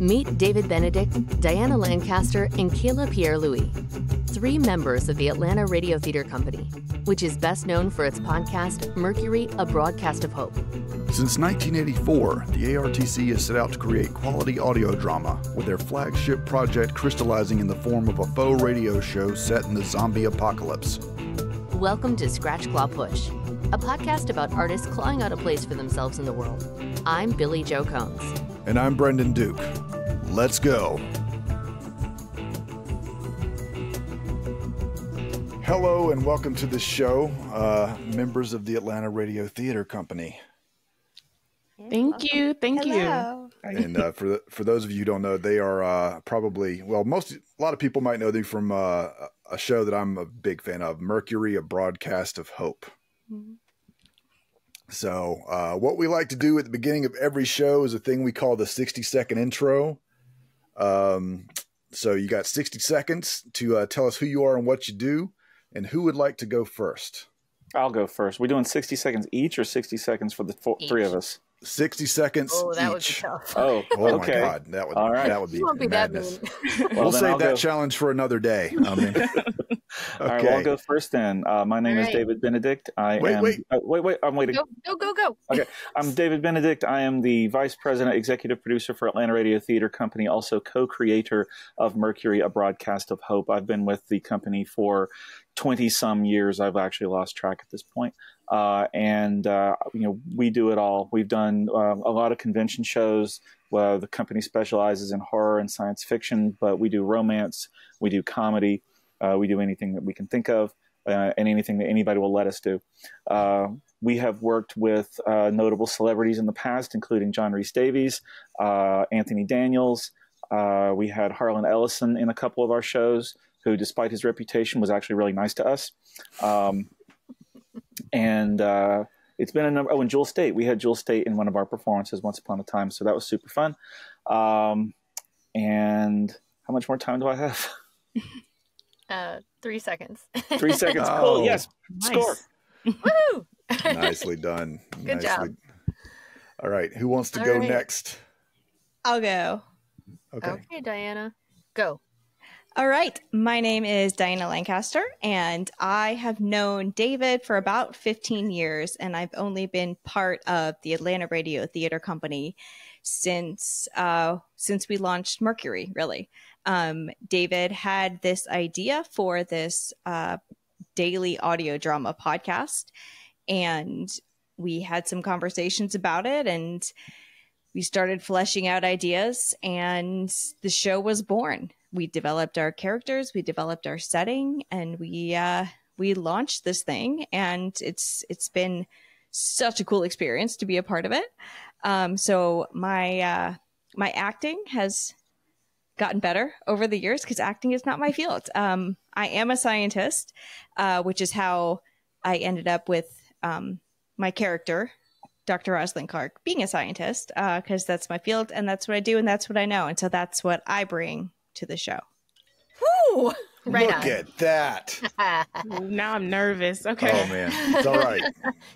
Meet David Benedict, Diana Lancaster, and Kayla Pierre-Louis, 3 members of the Atlanta Radio Theater Company, which is best known for its podcast, Mercury, A Broadcast of Hope. Since 1984, the ARTC has set out to create quality audio drama with their flagship project crystallizing in the form of a faux radio show set in the zombie apocalypse. Welcome to Scratch, Claw, Push, a podcast about artists clawing out a place for themselves in the world. I'm Billy Jo Combs. And I'm Brendan Duke. Let's go. Hello and welcome to the show, members of the Atlanta Radio Theater Company. Thank you. And for those of you who don't know, they are probably, well, a lot of people might know them from a show that I'm a big fan of, Mercury, A Broadcast of Hope. Mm-hmm. So what we like to do at the beginning of every show is a thing we call the 60-second intro. So you got 60 seconds to tell us who you are and what you do, and who would like to go first? I'll go first. We're doing 60 seconds each or 60 seconds for the three of us? 60 seconds Oh, that each. would be tough. Oh, My okay. God. That would be madness. We'll save that challenge for another day. All right, well, I'll go first then. My name is David Benedict. Wait, I'm waiting. Go. Okay, I'm David Benedict. I am the Vice President, Executive Producer for Atlanta Radio Theater Company, also co-creator of Mercury, A Broadcast of Hope. I've been with the company for 20-some years. I've actually lost track at this point. We do it all. We've done a lot of convention shows. The company specializes in horror and science fiction, but we do romance, we do comedy, we do anything that we can think of, and anything that anybody will let us do. We have worked with notable celebrities in the past, including John Rhys Davies, Anthony Daniels. We had Harlan Ellison in a couple of our shows, who, despite his reputation, was actually really nice to us. It's been a number. Oh, and Jewel State. We had Jewel State in one of our performances once upon a time, so that was super fun. And how much more time do I have? 3 seconds. 3 seconds. Oh, cool. Yes. Nice. Score. Woo! Nicely done. Good job. All right. Who wants to go next? I'll go. Okay, Diana. Go. All right. My name is Diana Lancaster, and I have known David for about 15 years, and I've only been part of the Atlanta Radio Theater Company since we launched Mercury, really. David had this idea for this daily audio drama podcast, and we had some conversations about it, and we started fleshing out ideas, and the show was born. We developed our characters, we developed our setting, and we launched this thing, and it's been such a cool experience to be a part of it. So my acting has gotten better over the years, because acting is not my field. I am a scientist, which is how I ended up with my character, Dr. Rosalind Clark, being a scientist, because that's my field, and that's what I do, and that's what I know. And so that's what I bring to the show. Woo! Right Look on. at that. Now I'm nervous. Okay. Oh man, it's all right.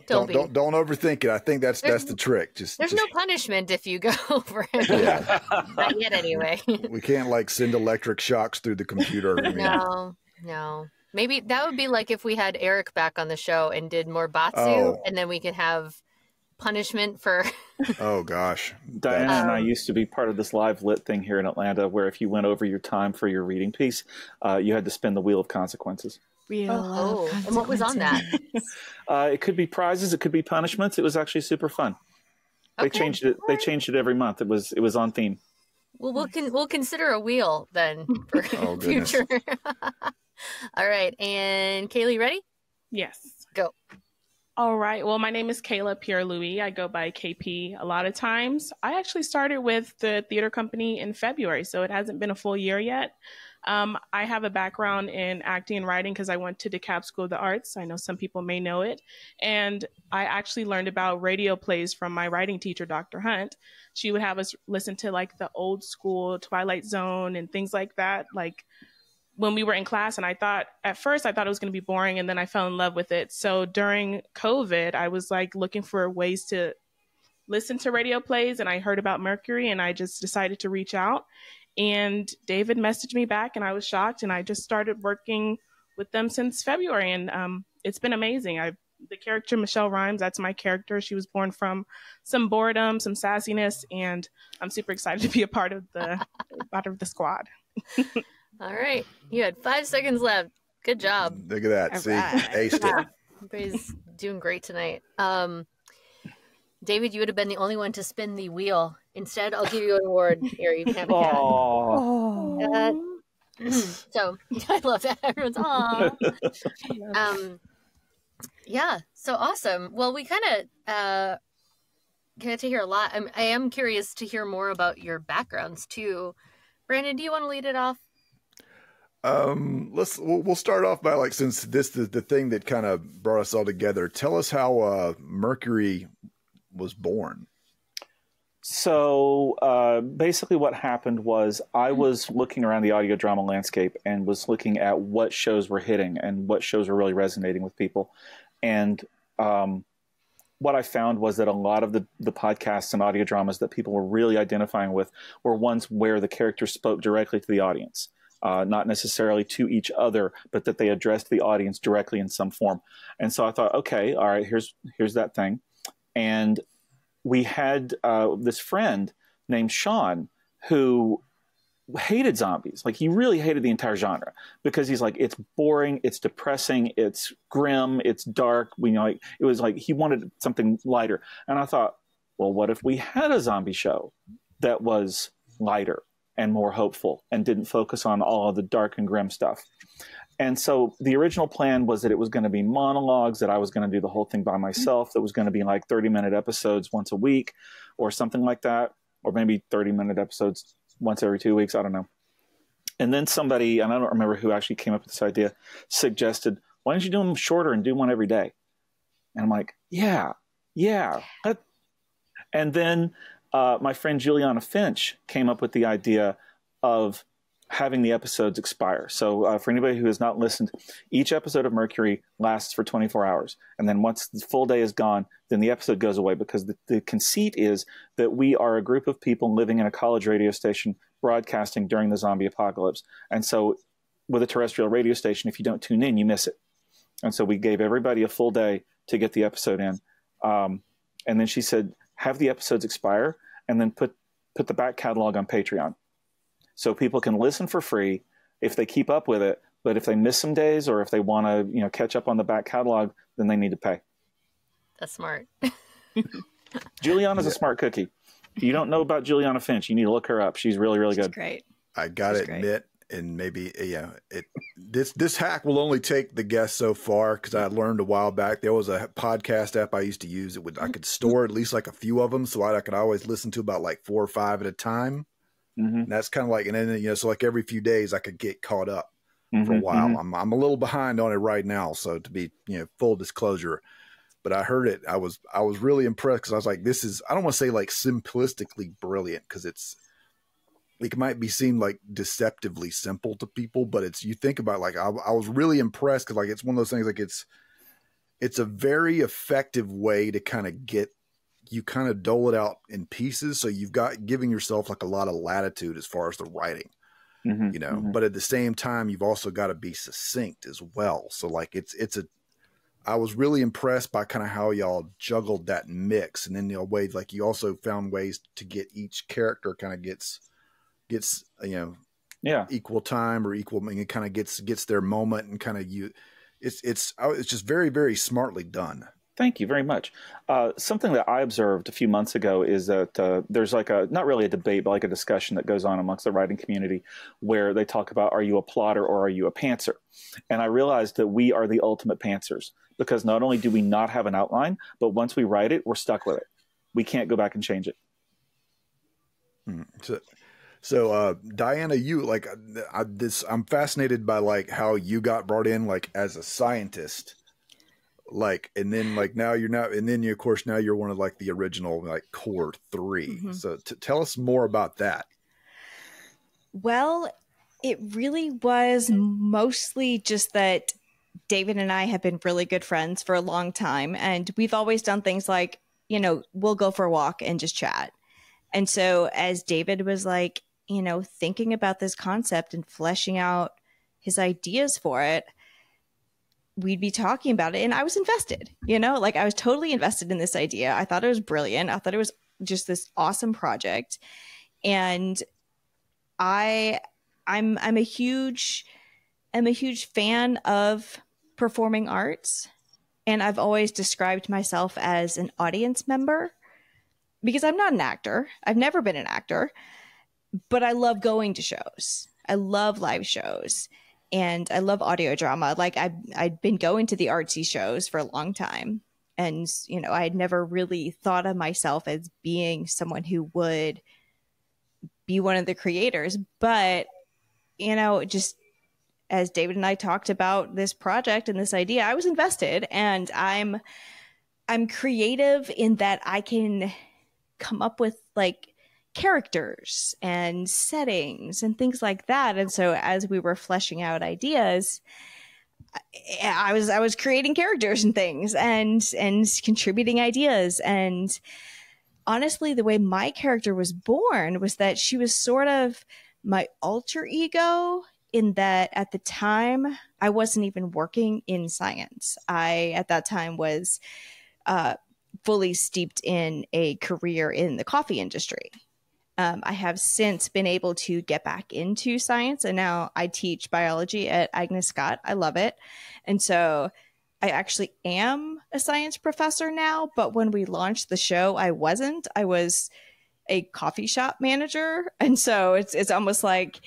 don't overthink it. I think that's the trick. There's no punishment if you go over it. Yeah. Not yet, anyway. We can't send electric shocks through the computer. No. Maybe that would be like if we had Eric back on the show and did more Batsu, and then we could have punishment for. Oh gosh. Diana and I used to be part of this live lit thing here in Atlanta, where if you went over your time for your reading piece, you had to spin the wheel of consequences. And what was on that? It could be prizes, it could be punishments. It was actually super fun. They changed it. They changed it every month. It was on theme. Well, we'll consider a wheel then for future. All right, and Kaylee, ready? Yes. Go. All right. Well, my name is Kayla Pierre-Louis. I go by KP a lot of times. I actually started with the theater company in February, so it hasn't been a full year yet. I have a background in acting and writing because I went to DeKalb School of the Arts. I know some people may know it. And I actually learned about radio plays from my writing teacher, Dr. Hunt. She would have us listen to the old school Twilight Zone and things like that, when we were in class. And at first I thought it was going to be boring, and then I fell in love with it. So during COVID, I was looking for ways to listened to radio plays and I heard about Mercury and I just decided to reach out. And David messaged me back and I was shocked. And I just started working with them since February. And it's been amazing. The character Michelle Rhymes, that's my character. She was born from some boredom, some sassiness, and I'm super excited to be a part of the squad. All right. You had 5 seconds left. Good job. Look at that. All See, right. aced it. Everybody's doing great tonight. David, you would have been the only one to spin the wheel. Instead, I'll give you an award. Here, you can have a cat. So I love that. Everyone's yeah, so awesome. Well, we kind of get to hear a lot. I am curious to hear more about your backgrounds too. Brandon, do you want to lead it off? We'll start off by since this is the thing that kind of brought us all together. Tell us how Mercury was born. So basically what happened was I was looking around the audio drama landscape and was looking at what shows were hitting and what shows were really resonating with people. And what I found was that a lot of the podcasts and audio dramas that people were really identifying with were ones where the characters spoke directly to the audience, not necessarily to each other, but that they addressed the audience directly in some form. And so I thought, okay, all right, here's that thing. And we had this friend named Sean who hated zombies. He really hated the entire genre because he's like, it's boring, it's depressing, it's grim, it's dark. It was like he wanted something lighter. And I thought, well, what if we had a zombie show that was lighter and more hopeful and didn't focus on all of the dark and grim stuff? And so the original plan was that it was going to be monologues, that I was going to do the whole thing by myself, that was going to be 30-minute episodes once a week or something like that, or maybe 30-minute episodes once every 2 weeks. I don't know. And then somebody, and I don't remember who actually came up with this idea, suggested, why don't you do them shorter and do one every day? And I'm like, yeah. And then my friend Juliana Finch came up with the idea of having the episodes expire. So for anybody who has not listened, each episode of Mercury lasts for 24 hours. And then once the full day is gone, then the episode goes away, because the conceit is that we are a group of people living in a college radio station broadcasting during the zombie apocalypse. And so with a terrestrial radio station, if you don't tune in, you miss it. And so we gave everybody a full day to get the episode in. And then she said, have the episodes expire and then put the back catalog on Patreon. So people can listen for free if they keep up with it. But if they miss some days, or if they want to, catch up on the back catalog, then they need to pay. That's smart. Juliana's a smart cookie. If you don't know about Juliana Finch, you need to look her up. She's really, really good. She's great. I gotta admit, and maybe this hack will only take the guest so far, because I learned a while back there was a podcast app I used to use. I could store at least a few of them, so I could always listen to about 4 or 5 at a time. Mm-hmm. And that's kind of and then so every few days I could get caught up for a while. Mm-hmm. I'm a little behind on it right now, so to be full disclosure. But I heard it. I was really impressed, because I was like, this is, I don't want to say simplistically brilliant, because it might be seem deceptively simple to people, but it's, you think about I was really impressed, because it's one of those things it's a very effective way to kind of you kind of dole it out in pieces, so you've got giving yourself a lot of latitude as far as the writing, but at the same time you've also got to be succinct as well. So I was really impressed by kind of how y'all juggled that mix, and then way you also found ways to get each character kind of gets equal time, or equal, it kind of gets their moment, and kind of it's just very, very smartly done. Thank you very much. Something that I observed a few months ago is that there's not really a debate, but a discussion that goes on amongst the writing community, where they talk about, are you a plotter or are you a pantser? And I realized that we are the ultimate pantsers, because not only do we not have an outline, but once we write it, we're stuck with it. We can't go back and change it. So Diana, you I'm fascinated by how you got brought in as a scientist. And then now you're not, and then of course now you're one of the original core 3. Mm-hmm. So tell us more about that. Well, it really was mostly just that David and I have been really good friends for a long time, and we've always done things like we'll go for a walk and just chat. And so as David was like, thinking about this concept and fleshing out his ideas for it, we'd be talking about it. And I was invested, like I was totally invested in this idea. I thought it was brilliant. I thought it was just this awesome project. And I'm a huge fan of performing arts. And I've always described myself as an audience member because I'm not an actor. I've never been an actor, but I love going to shows. I love live shows and I love audio drama. Like I'd been going to the artsy shows for a long time. And, I had never really thought of myself as being someone who would be one of the creators. But, just as David and I talked about this project and this idea, I was invested, and I'm creative in that I can come up with like characters and settings and things like that. And so as we were fleshing out ideas, I was creating characters and things and contributing ideas. And honestly, the way my character was born was that she was sort of my alter ego, in that at the time I wasn't even working in science. I, at that time, was fully steeped in a career in the coffee industry. I have since been able to get back into science, and now I teach biology at Agnes Scott. I love it. And so I actually am a science professor now, but when we launched the show, I wasn't. I was a coffee shop manager. And so it's almost like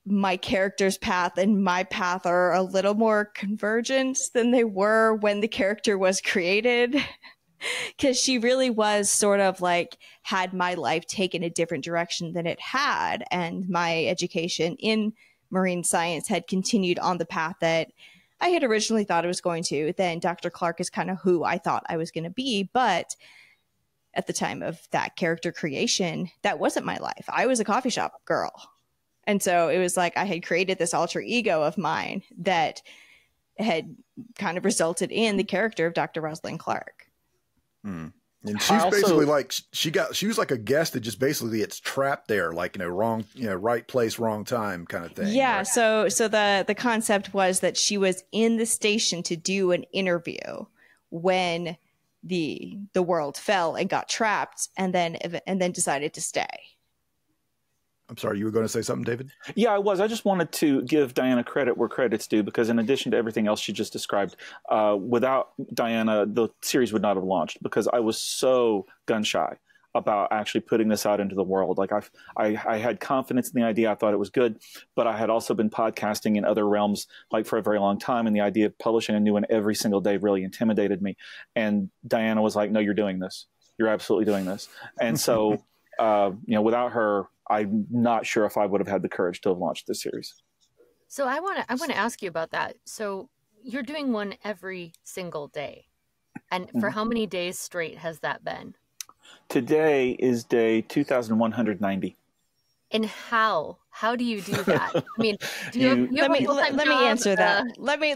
my character's path and my path are a little more convergent than they were when the character was created. Because she really was sort of like had my life taken a different direction than it had. And my education in marine science had continued on the path that I had originally thought it was going to. Then Dr. Clark is kind of who I thought I was going to be. But at the time of that character creation, that wasn't my life. I was a coffee shop girl. And so it was like I had created this alter ego of mine that had kind of resulted in the character of Dr. Rosalind Clark. Mm. And she's basically like she was like a guest that just basically gets trapped there, like wrong, right place, wrong time kind of thing. Yeah. Right? So the concept was that she was in the station to do an interview when the world fell and got trapped, and then decided to stay. I'm sorry, you were going to say something, David? Yeah, I was. I just wanted to give Diana credit where credit's due, because in addition to everything else she just described, without Diana, the series would not have launched, because I was so gun-shy about actually putting this out into the world. Like I had confidence in the idea. I thought it was good, but I had also been podcasting in other realms like for a very long time. And the idea of publishing a new one every single day really intimidated me. And Diana was like, no, you're doing this. You're absolutely doing this. And so, without her, I'm not sure if I would have had the courage to have launched this series. So I want to ask you about that. So you're doing one every single day. And for how many days straight has that been? Today is day 2190. And how do you do that? I mean, let me answer that. Let me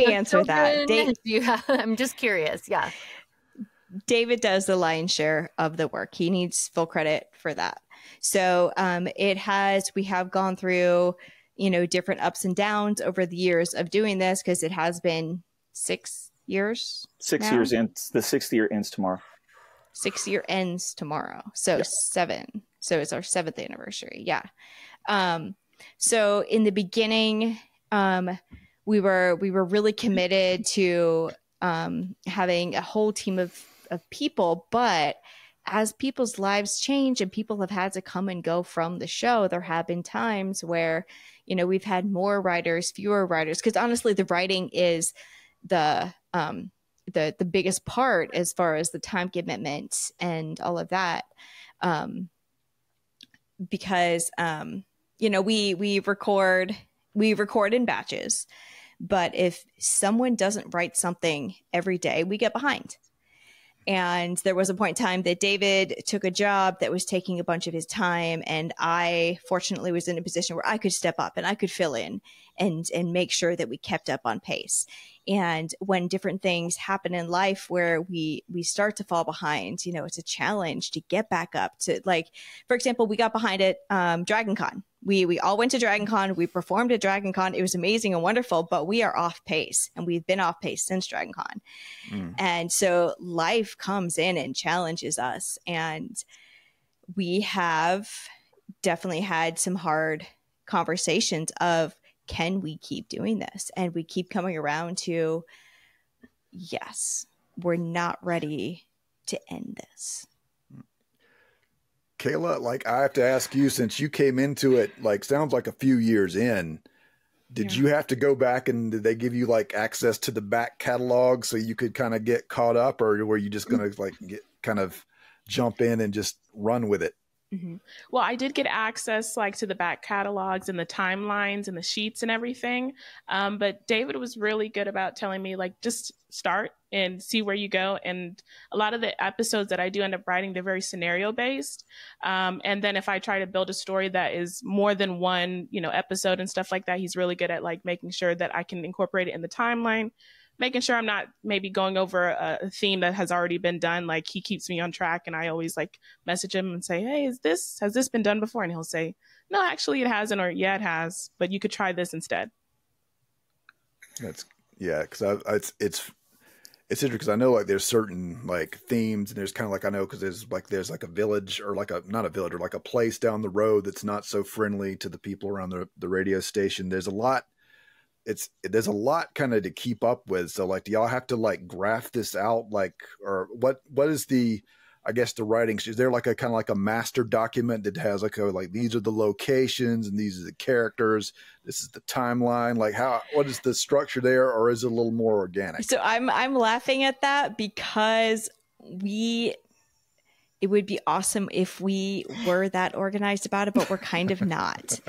answer that. I'm just curious. Yeah. David does the lion's share of the work. He needs full credit for that. So we have gone through, different ups and downs over the years of doing this, because it has been 6 years. 6 years, and the 6th year ends tomorrow. 6 year ends tomorrow. So 7. So it's our 7th anniversary. Yeah. So in the beginning, we were really committed to having a whole team of people, but as people's lives change and people have had to come and go from the show, there have been times where, we've had more writers, fewer writers, because honestly, the writing is the biggest part as far as the time commitment and all of that. Because, we record in batches, but if someone doesn't write something every day, we get behind. And there was a point in time that David took a job that was taking a bunch of his time. And I fortunately was in a position where I could step up and I could fill in and make sure that we kept up on pace. And when different things happen in life where we start to fall behind, you know, it's a challenge to get back up to, like, for example, we got behind at DragonCon. We all went to DragonCon. We performed at DragonCon. It was amazing and wonderful, but we are off pace, and we've been off pace since DragonCon. And so life comes in and challenges us. And we have definitely had some hard conversations of, can we keep doing this? And we keep coming around to, yes, we're not ready to end this. Kayla, like, I have to ask you, since you came into it, like, sounds like a few years in, did you have to go back, and did they give you like access to the back catalog so you could kind of get caught up, or were you just going to like kind of jump in and just run with it? Well, I did get access like to the back catalogs and the timelines and the sheets and everything. But David was really good about telling me, like, just start and see where you go. And a lot of the episodes that I do end up writing, they're very scenario based. And then if I try to build a story that is more than one, you know, episode and stuff like that, he's really good at like making sure that I can incorporate it in the timeline, making sure I'm not maybe going over a theme that has already been done. Like, he keeps me on track, and I always like message him and say, hey, has this been done before? And he'll say, no, actually it hasn't, or yeah, it has, but you could try this instead. Because it's interesting, because I know like there's certain like themes, and there's kind of like, I know because there's like a village, or like not a village, or like a place down the road that's not so friendly to the people around the radio station. There's a lot kind of to keep up with. So like, do y'all have to like graph this out? Like, or what is the, I guess the writing, is there like a kind of like a master document that has like these are the locations and these are the characters, this is the timeline? Like, what is the structure there, or is it a little more organic? So I'm laughing at that because it would be awesome if we were that organized about it, but we're kind of not.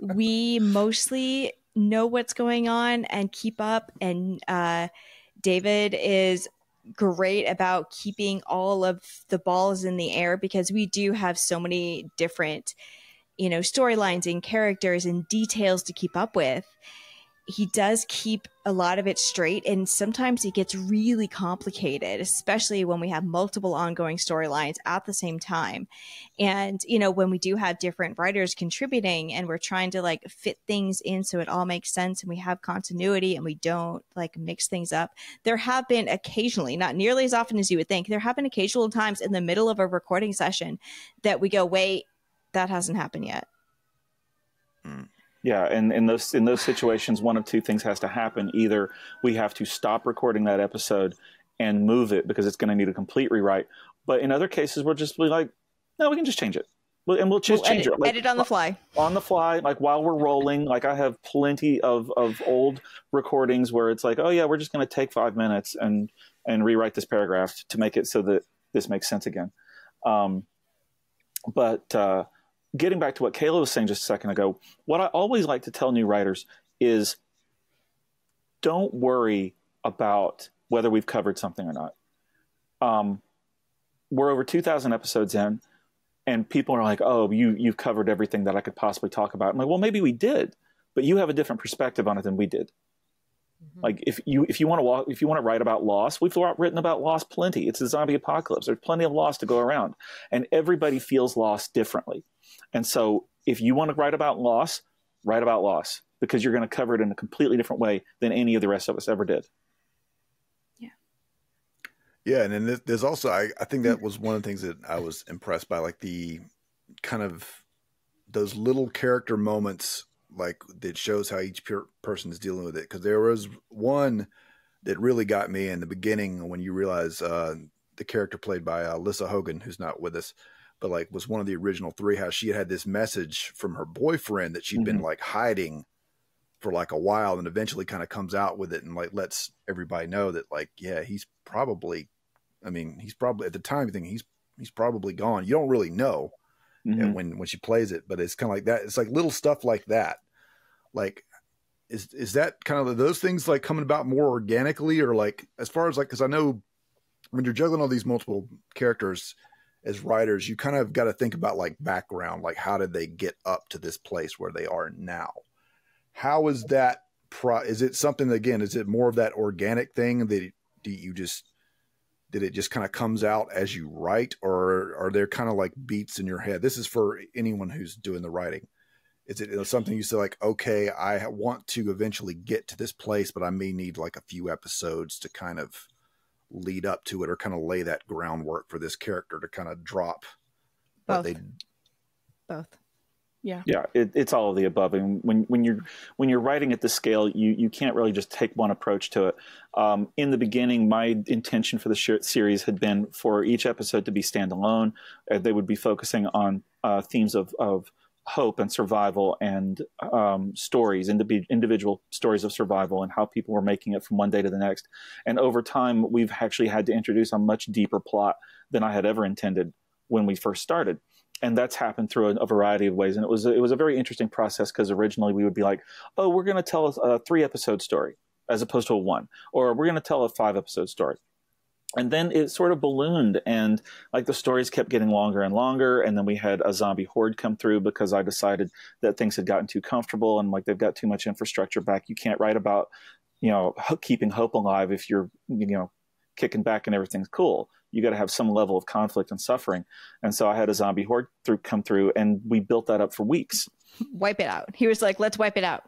We mostly know what's going on and keep up. And David is great about keeping all of the balls in the air, because we do have so many different, you know, storylines and characters and details to keep up with. He does keep a lot of it straight, and sometimes it gets really complicated, especially when we have multiple ongoing storylines at the same time. And, you know, when we do have different writers contributing and we're trying to like fit things in so it all makes sense and we have continuity and we don't like mix things up, there have been occasionally, not nearly as often as you would think, there have been occasional times in the middle of a recording session that we go, wait, that hasn't happened yet. Yeah, and in those situations, one of two things has to happen. Either we have to stop recording that episode and move it because it's going to need a complete rewrite. But in other cases, we'll just be like, no, we can just change it. And we'll just change it. Like, edit on the fly. On the fly, like while we're rolling. Like, I have plenty of old recordings where it's like, oh yeah, we're just going to take 5 minutes and rewrite this paragraph to make it so that this makes sense again. Getting back to what Kayla was saying just a second ago, what I always like to tell new writers is, don't worry about whether we've covered something or not. We're over 2,000 episodes in, and people are like, oh, you've covered everything that I could possibly talk about. I'm like, well, maybe we did, but you have a different perspective on it than we did. Like, if you want to write about loss, we've written about loss plenty. It's a zombie apocalypse. There's plenty of loss to go around, and everybody feels loss differently. And so if you want to write about loss, because you're going to cover it in a completely different way than any of the rest of us ever did. Yeah. And then there's also, I think that was one of the things that I was impressed by, like the kind of those little character moments, like that shows how each person is dealing with it. Because there was one that really got me in the beginning when you realize the character played by Alyssa Hogan, who's not with us, but like was one of the original three, how she had this message from her boyfriend that she'd been like hiding for like a while, and eventually kind of comes out with it and like lets everybody know that like, yeah, he's probably at the time you think he's probably gone. You don't really know and when she plays it, but it's kind of like that. It's like little stuff like that. Like, is that kind of those things like coming about more organically, or like, as far as like, cause I know when you're juggling all these multiple characters as writers, you kind of got to think about like background, like how did they get up to this place where they are now? How is that? Is it something, again, is it more of that organic thing that did it just kind of comes out as you write, or are there kind of like beats in your head? This is for anyone who's doing the writing. Is it something you say like, okay, I want to eventually get to this place, but I may need like a few episodes to kind of lead up to it, or kind of lay that groundwork for this character to kind of drop? Both. Yeah. It's all of the above. And when you're writing at the scale, you can't really just take one approach to it. In the beginning, my intention for the series had been for each episode to be standalone. They would be focusing on themes of hope and survival, and stories, individual stories of survival, and how people were making it from one day to the next. And over time, we've actually had to introduce a much deeper plot than I had ever intended when we first started. And that's happened through a variety of ways. And it was a very interesting process, because originally we would be like, oh, we're going to tell a 3-episode story as opposed to a 1, or we're going to tell a 5-episode story. And then it sort of ballooned, and like the stories kept getting longer and longer. And then we had a zombie horde come through, because I decided that things had gotten too comfortable, and like they've got too much infrastructure back. You can't write about, keeping hope alive if you're, kicking back and everything's cool. You got to have some level of conflict and suffering. And so I had a zombie horde come through, and we built that up for weeks. Wipe it out. He was like, let's wipe it out.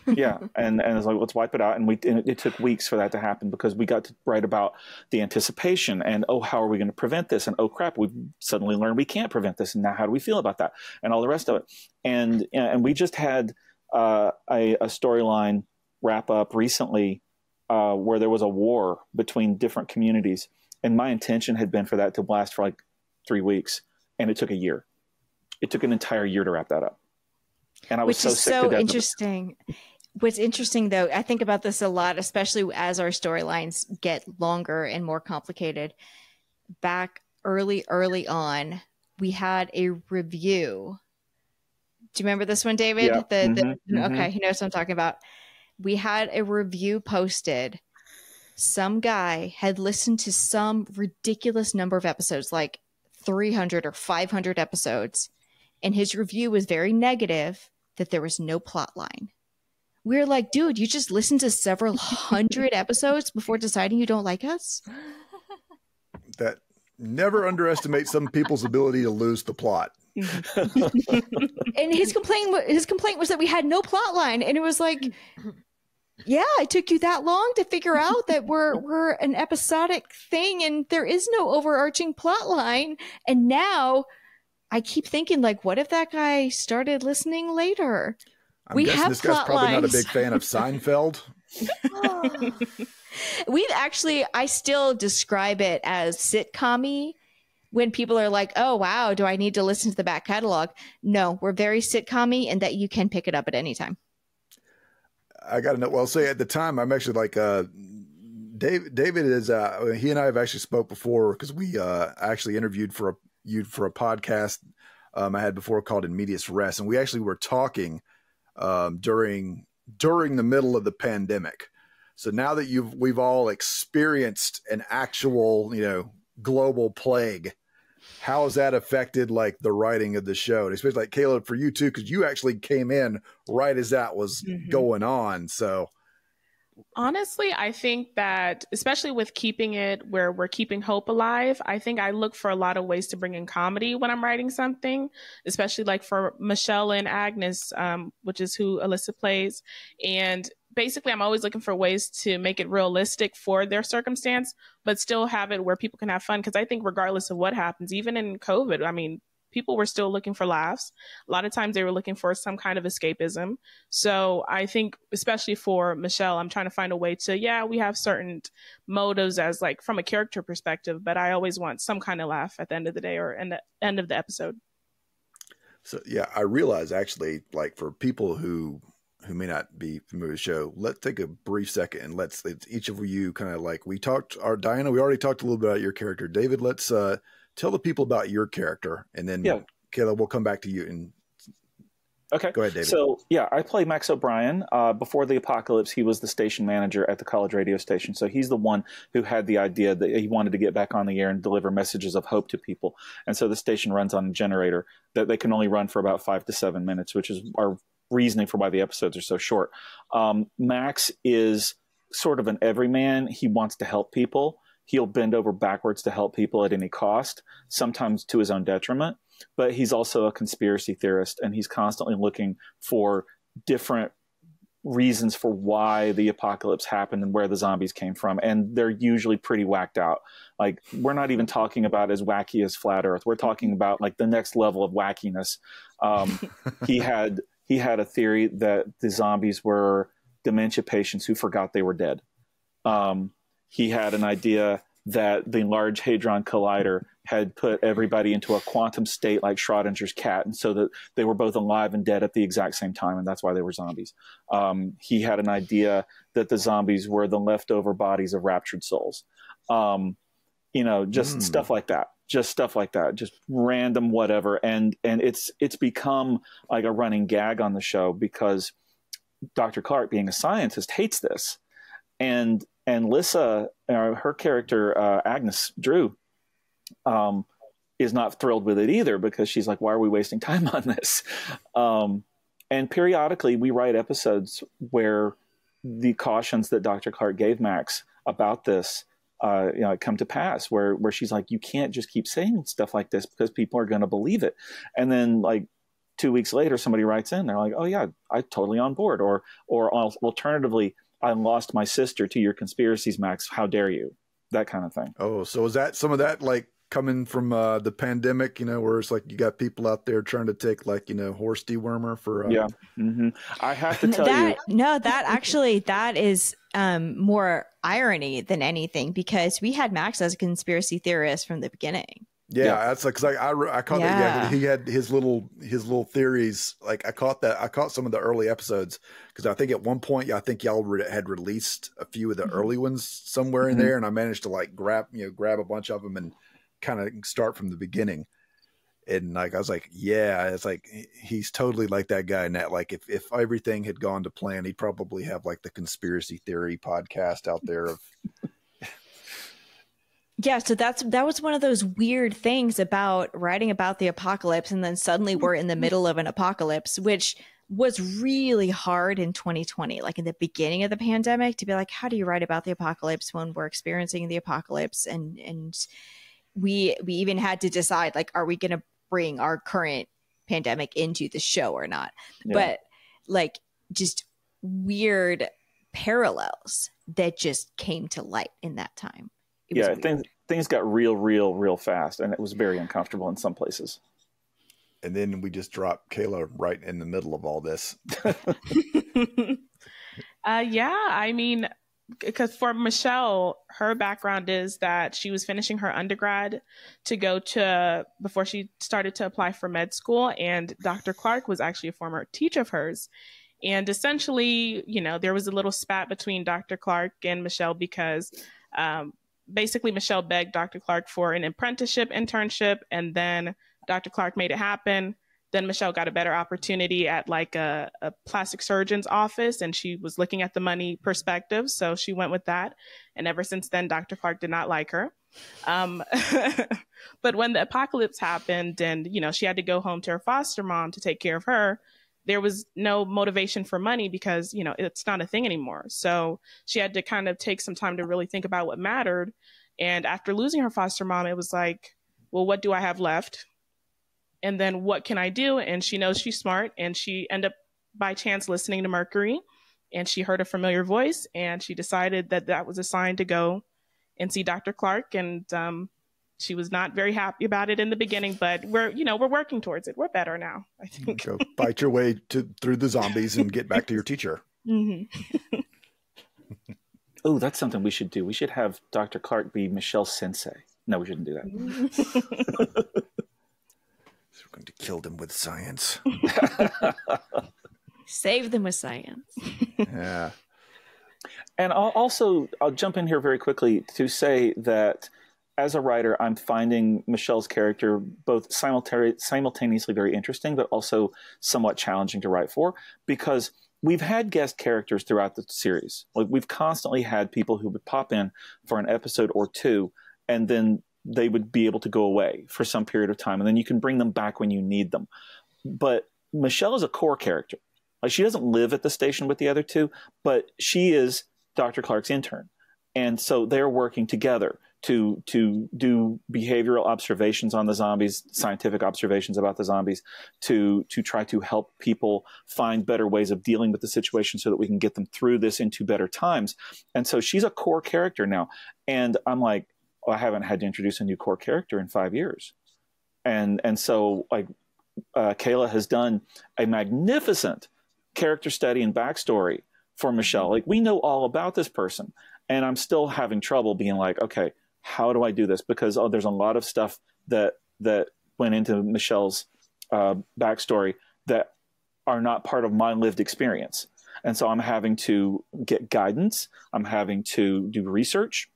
Yeah. And I was like, let's wipe it out. And it took weeks for that to happen, because we got to write about the anticipation and, oh, how are we going to prevent this? And, oh, crap, we suddenly learned we can't prevent this. And now how do we feel about that? And all the rest of it. And we just had a storyline wrap up recently where there was a war between different communities. And my intention had been for that to last for like 3 weeks. And it took a year. It took an entire year to wrap that up. And I was Which is so interesting. What's interesting, though, I think about this a lot, especially as our storylines get longer and more complicated. Back early on, we had a review. Do you remember this one, David? Yeah. Okay, he knows what I'm talking about. We had a review posted. Some guy had listened to some ridiculous number of episodes, like 300 or 500 episodes, and his review was very negative, that there was no plot line. We're like, dude, you just listened to several hundred episodes before deciding you don't like us? That never underestimate some people's ability to lose the plot. And his complaint was that we had no plot line, and it was like, yeah, it took you that long to figure out that we're an episodic thing and there is no overarching plot line. And now I keep thinking, like, what if that guy started listening later? I'm guessing this guy's probably not a big fan of Seinfeld. I still describe it as sitcom-y. When people are like, oh, wow, do I need to listen to the back catalog? No, we're very sitcom-y, and that you can pick it up at any time. I got to know. Well, say at the time, I'm actually like, David is, he and I have actually spoke before, because we actually interviewed for a podcast I had before called In Medias Res. And we actually were talking during the middle of the pandemic. So now that we've all experienced an actual, global plague, how has that affected like the writing of the show? And especially like Kayla, for you too, because you actually came in right as that was going on. So honestly, I think that especially with keeping it where we're keeping hope alive, I think I look for a lot of ways to bring in comedy when I'm writing something, especially like for Michelle and Agnes, which is who Alyssa plays. And basically, I'm always looking for ways to make it realistic for their circumstance, but still have it where people can have fun. Because I think regardless of what happens, even in COVID, I mean, people were still looking for laughs. A lot of times they were looking for some kind of escapism. So I think, especially for Michelle, I'm trying to find a way to, we have certain motives as like from a character perspective, but I always want some kind of laugh at the end of the day or in the end of the episode. So, yeah, I realize actually, like for people who may not be familiar with the show, let's take a brief second and let's each of you kind of like, Diana, we already talked a little bit about your character. David, let's tell the people about your character, and then Kayla, we'll come back to you. And Okay. Go ahead, David. So, yeah, I play Max O'Brien. Before the apocalypse, he was the station manager at the college radio station. So he's the one who had the idea that he wanted to get back on the air and deliver messages of hope to people. And so the station runs on a generator that they can only run for about 5 to 7 minutes, which is our reasoning for why the episodes are so short. Max is sort of an everyman. He wants to help people. He'll bend over backwards to help people at any cost, sometimes to his own detriment. But he's also a conspiracy theorist, and he's constantly looking for different reasons for why the apocalypse happened and where the zombies came from. And they're usually pretty whacked out. Like, we're not even talking about as wacky as Flat Earth. We're talking about like the next level of wackiness. He had a theory that the zombies were dementia patients who forgot they were dead. He had an idea that the Large Hadron Collider had put everybody into a quantum state like Schrodinger's cat, and so that they were both alive and dead at the exact same time, and that's why they were zombies. He had an idea that the zombies were the leftover bodies of raptured souls. Just stuff like that. Just random whatever. And it's become like a running gag on the show because Dr. Clark, being a scientist, hates this. And Lissa, her character, Agnes Drew, is not thrilled with it either because she's like, why are we wasting time on this? And periodically we write episodes where the cautions that Dr. Clark gave Max about this come to pass, where she's like, you can't just keep saying stuff like this because people are going to believe it. And then like 2 weeks later, somebody writes in, they're like, oh yeah, I'm totally on board. Or alternatively, I lost my sister to your conspiracies, Max. How dare you? That kind of thing. Oh, so is that some of that like coming from the pandemic, where it's like you got people out there trying to take like, horse dewormer for yeah. Mm-hmm. I have to tell you. No, that is more irony than anything, because we had Max as a conspiracy theorist from the beginning. Yeah, that's like, cause I caught that. Yeah, he had his little theories. Like I caught some of the early episodes because I think at one point, I think y'all had released a few of the early ones somewhere in there, and I managed to like grab a bunch of them and kind of start from the beginning. And like I was like, yeah, it's like he's totally like that guy. And that like if everything had gone to plan, he'd probably have like the conspiracy theory podcast out there of. Yeah, so that was one of those weird things about writing about the apocalypse, and then suddenly we're in the middle of an apocalypse, which was really hard in 2020, like in the beginning of the pandemic, to be like, how do you write about the apocalypse when we're experiencing the apocalypse? And we even had to decide, like, are we going to bring our current pandemic into the show or not? Yeah. But like just weird parallels that just came to light in that time. Yeah, things got real fast, and it was very uncomfortable in some places. And then we just dropped Kayla right in the middle of all this. Yeah, I mean, because for Michelle, her background is that she was finishing her undergrad before she started to apply for med school, and Dr. Clark was actually a former teacher of hers. And essentially, there was a little spat between Dr. Clark and Michelle because basically Michelle begged Dr. Clark for an internship, and then Dr. Clark made it happen. Then Michelle got a better opportunity at like a plastic surgeon's office, and she was looking at the money perspective. So she went with that. And ever since then, Dr. Clark did not like her. But when the apocalypse happened and, she had to go home to her foster mom to take care of her, there was no motivation for money because, it's not a thing anymore. So she had to kind of take some time to really think about what mattered. And after losing her foster mom, it was like, well, what do I have left? And then what can I do? And she knows she's smart, and she ended up by chance listening to Mercury, and she heard a familiar voice, and she decided that was a sign to go and see Dr. Clark. And she was not very happy about it in the beginning, but we're working towards it. We're better now, I think. Go fight your way through the zombies and get back to your teacher. Mm-hmm. Oh, that's something we should do. We should have Dr. Clark be Michelle's sensei. No, we shouldn't do that. So we're going to kill them with science. Save them with science. Yeah. And I'll jump in here very quickly to say that as a writer, I'm finding Michelle's character both simultaneously very interesting, but also somewhat challenging to write for, because we've had guest characters throughout the series. Like, we've constantly had people who would pop in for an episode or two, and then they would be able to go away for some period of time, and then you can bring them back when you need them. But Michelle is a core character. Like, she doesn't live at the station with the other two, but she is Dr. Clark's intern. And so they're working together to do behavioral observations on the zombies, scientific observations about the zombies, to try to help people find better ways of dealing with the situation so that we can get them through this into better times. And so she's a core character now. And I'm like, I haven't had to introduce a new core character in 5 years. And so, like, Kayla has done a magnificent character study and backstory for Michelle. Like, we know all about this person, and I'm still having trouble being like, okay, how do I do this? Because there's a lot of stuff that went into Michelle's backstory that are not part of my lived experience. And so I'm having to get guidance. I'm having to do research,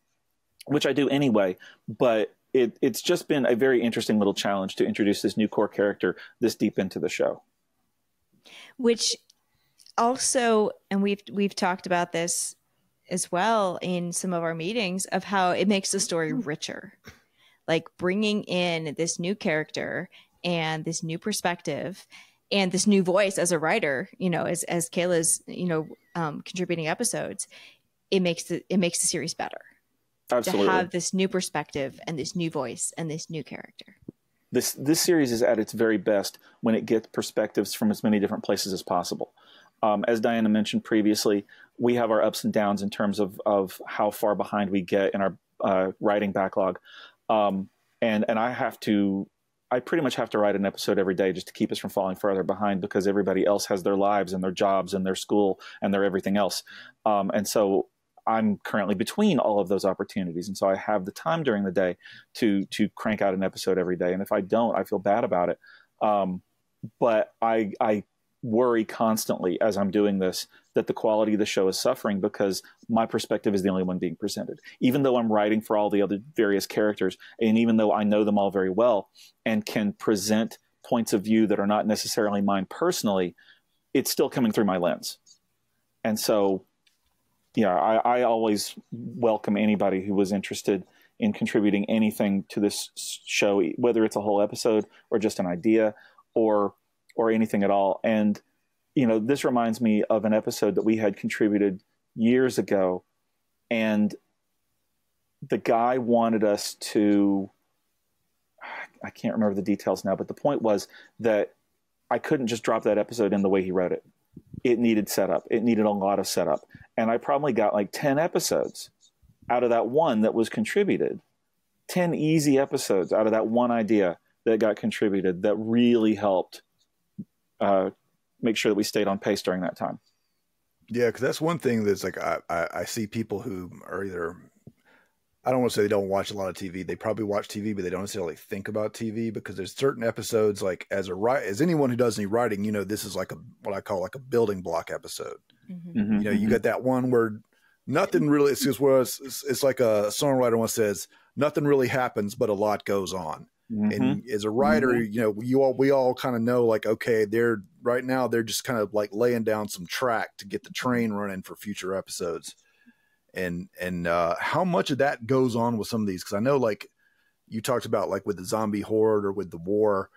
which I do anyway, but it's just been a very interesting little challenge to introduce this new core character this deep into the show. Which also, and we've talked about this as well in some of our meetings, of how it makes the story richer. Like, bringing in this new character and this new perspective and this new voice as a writer, as Kayla's, contributing episodes, it makes the series better. Absolutely. To have this new perspective and this new voice and this new character. This series is at its very best when it gets perspectives from as many different places as possible. As Diana mentioned previously, we have our ups and downs in terms of how far behind we get in our writing backlog. And I pretty much have to write an episode every day just to keep us from falling further behind, because everybody else has their lives and their jobs and their school and their everything else. And so I'm currently between all of those opportunities. And so I have the time during the day to crank out an episode every day. And if I don't, I feel bad about it. But I worry constantly as I'm doing this that the quality of the show is suffering because my perspective is the only one being presented. Even though I'm writing for all the other various characters, and even though I know them all very well and can present points of view that are not necessarily mine personally, it's still coming through my lens. And so, yeah, I always welcome anybody who was interested in contributing anything to this show, whether it's a whole episode or just an idea or anything at all. And, this reminds me of an episode that we had contributed years ago. And the guy wanted us to, I can't remember the details now, but the point was that I couldn't just drop that episode in the way he wrote it. It needed setup. It needed a lot of setup. And I probably got like 10 episodes out of that one that was contributed. 10 easy episodes out of that one idea that got contributed that really helped make sure that we stayed on pace during that time. Yeah, because that's one thing that's like I see people who are either, I don't want to say they don't watch a lot of TV. They probably watch TV, but they don't necessarily think about TV, because there's certain episodes, like as anyone who does any writing, this is like what I call like a building block episode. Mm-hmm. You got that one where nothing really, it's like a songwriter once says, nothing really happens, but a lot goes on. Mm-hmm. And as a writer, mm-hmm. We all kind of know, like, okay, they're just kind of like laying down some track to get the train running for future episodes. And how much of that goes on with some of these? Because I know, like you talked about, like with the zombie horde or with the war,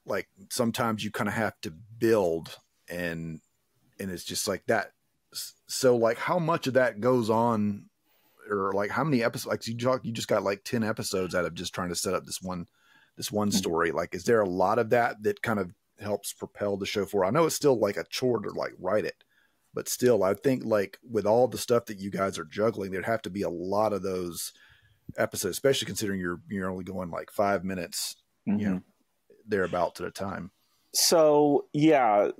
like sometimes you kind of have to build, and it's just like that. So, like, how much of that goes on, or like how many episodes? Like you just got like 10 episodes out of just trying to set up this one story. Like, is there a lot of that kind of helps propel the show forward? I know it's still like a chore to like write it, but still, I think like with all the stuff that you guys are juggling, there'd have to be a lot of those episodes, especially considering you're only going like 5 minutes, mm-hmm. Thereabouts at a time. So yeah,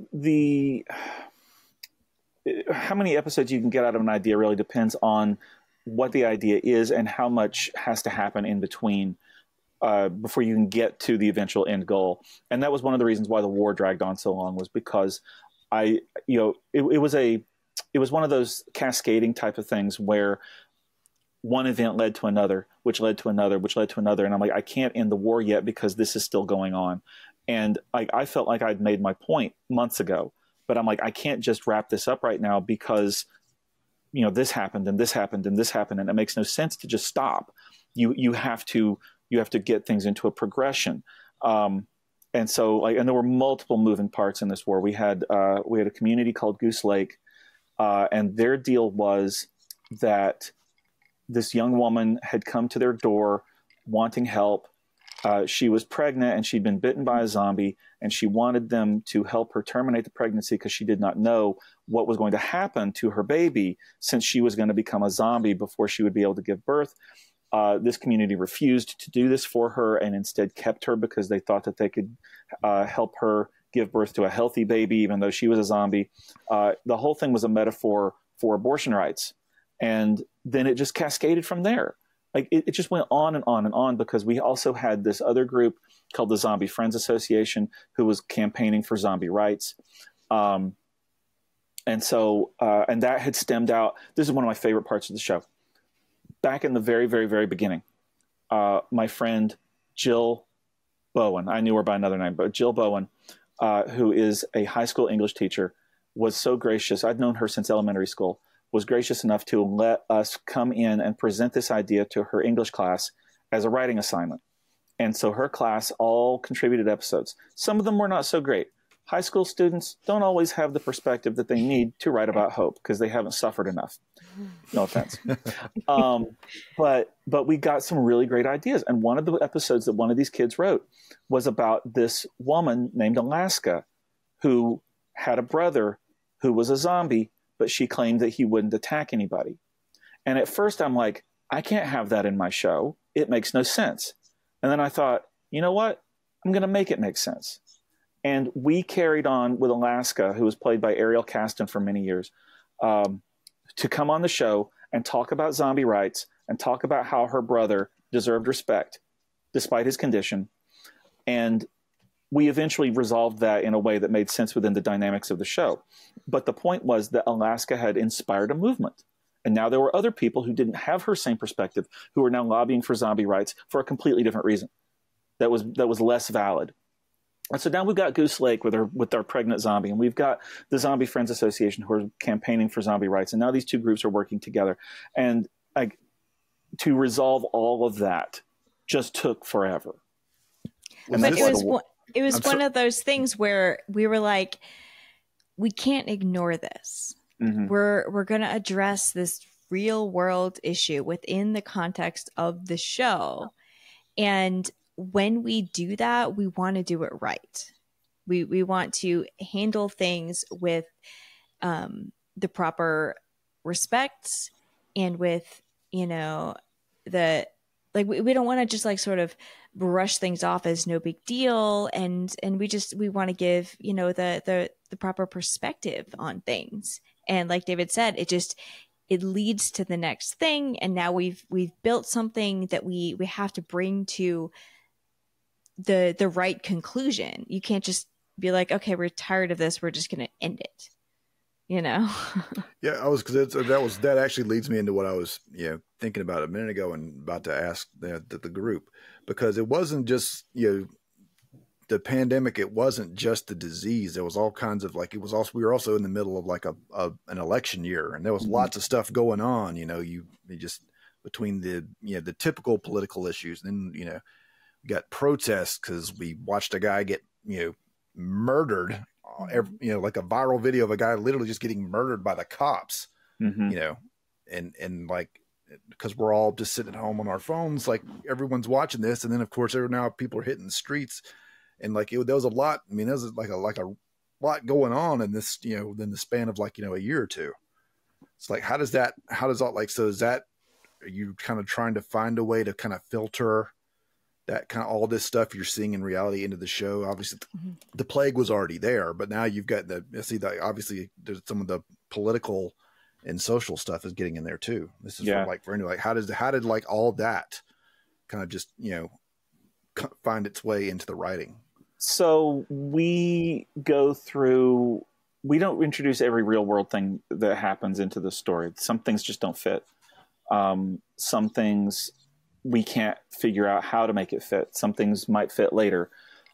how many episodes you can get out of an idea really depends on what the idea is and how much has to happen in between before you can get to the eventual end goal. And that was one of the reasons why the war dragged on so long, was because it was one of those cascading type of things where one event led to another, which led to another, which led to another. And I'm like, I can't end the war yet because this is still going on. And I felt like I'd made my point months ago, but I'm like, I can't just wrap this up right now because, this happened and this happened and this happened. And it makes no sense to just stop. You have to get things into a progression. And so and there were multiple moving parts in this war. We had a community called Goose Lake, and their deal was that this young woman had come to their door wanting help. She was pregnant and she'd been bitten by a zombie, and she wanted them to help her terminate the pregnancy because she did not know what was going to happen to her baby since she was going to become a zombie before she would be able to give birth. This community refused to do this for her and instead kept her because they thought that they could help her give birth to a healthy baby, even though she was a zombie. The whole thing was a metaphor for abortion rights. And then it just cascaded from there. Like it just went on and on and on, because we also had this other group called the Zombie Friends Association who was campaigning for zombie rights. And that had stemmed out. This is one of my favorite parts of the show. Back in the very, very, very beginning, my friend Jill Bowen, I knew her by another name, but Jill Bowen, who is a high school English teacher, was so gracious. I'd known her since elementary school, was gracious enough to let us come in and present this idea to her English class as a writing assignment. And so her class all contributed episodes. Some of them were not so great. High school students don't always have the perspective that they need to write about hope because they haven't suffered enough. No offense. But we got some really great ideas. And one of the episodes that one of these kids wrote was about this woman named Alaska who had a brother who was a zombie, but she claimed that he wouldn't attack anybody. And at first I'm like, I can't have that in my show. It makes no sense. And then I thought, you know what? I'm going to make it make sense. And we carried on with Alaska, who was played by Ariel Caston for many years, to come on the show and talk about zombie rights and talk about how her brother deserved respect despite his condition. And we eventually resolved that in a way that made sense within the dynamics of the show. But the point was that Alaska had inspired a movement. And now there were other people who didn't have her same perspective who were now lobbying for zombie rights for a completely different reason that was less valid. And so now we've got Goose Lake with our pregnant zombie, and we've got the Zombie Friends Association who are campaigning for zombie rights. And now these two groups are working together. And to resolve all of that just took forever. But it was one of those things where we were like, we can't ignore this. Mm-hmm. We're going to address this real world issue within the context of the show. And when we do that, we want to do it right. We want to handle things with the proper respect and with, we don't want to just sort of brush things off as no big deal. And we want to give, the proper perspective on things. And like David said, it leads to the next thing. And now we've built something that we have to bring to the right conclusion. You can't just be like, okay, we're tired of this, we're just going to end it. Yeah, that actually leads me into what I was thinking about a minute ago and about to ask the group, because it wasn't just the pandemic, it wasn't just the disease. There was all kinds of we were also in the middle of an election year, and there was lots of stuff going on. You just between the typical political issues, and then we got protests because we watched a guy get murdered. Like a viral video of a guy literally just getting murdered by the cops. And because we're all just sitting at home on our phones, everyone's watching this, and then of course now people are hitting the streets. And there was a lot. I mean, there was a lot going on in this, within the span of a year or two. It's are you kind of trying to find a way to kind of filter that kind of all this stuff you're seeing in reality into the show? Obviously the plague was already there, but now you've got obviously there's some of the political and social stuff is getting in there too. This is for anyone, how did all that kind of just, find its way into the writing? So we don't introduce every real world thing that happens into the story. Some things just don't fit. Some things we can't figure out how to make it fit. Some things might fit later.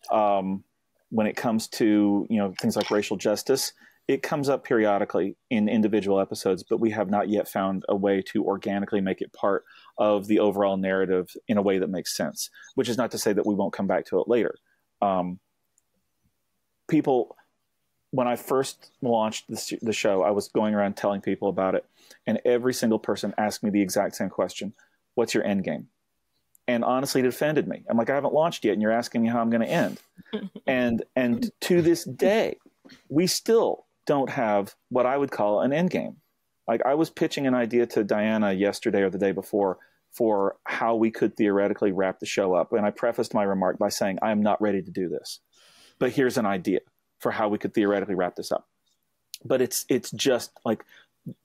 When it comes to, things like racial justice, it comes up periodically in individual episodes, but we have not yet found a way to organically make it part of the overall narrative in a way that makes sense, which is not to say that we won't come back to it later. When I first launched the show, I was going around telling people about it, and every single person asked me the exact same question: what's your end game? And honestly, it offended me. I'm like, I haven't launched yet, and you're asking me how I'm going to end. and to this day, we still don't have what I would call an end game. Like, I was pitching an idea to Diana yesterday or the day before for how we could theoretically wrap the show up. And I prefaced my remark by saying, I am not ready to do this, but here's an idea for how we could theoretically wrap this up. But it's just like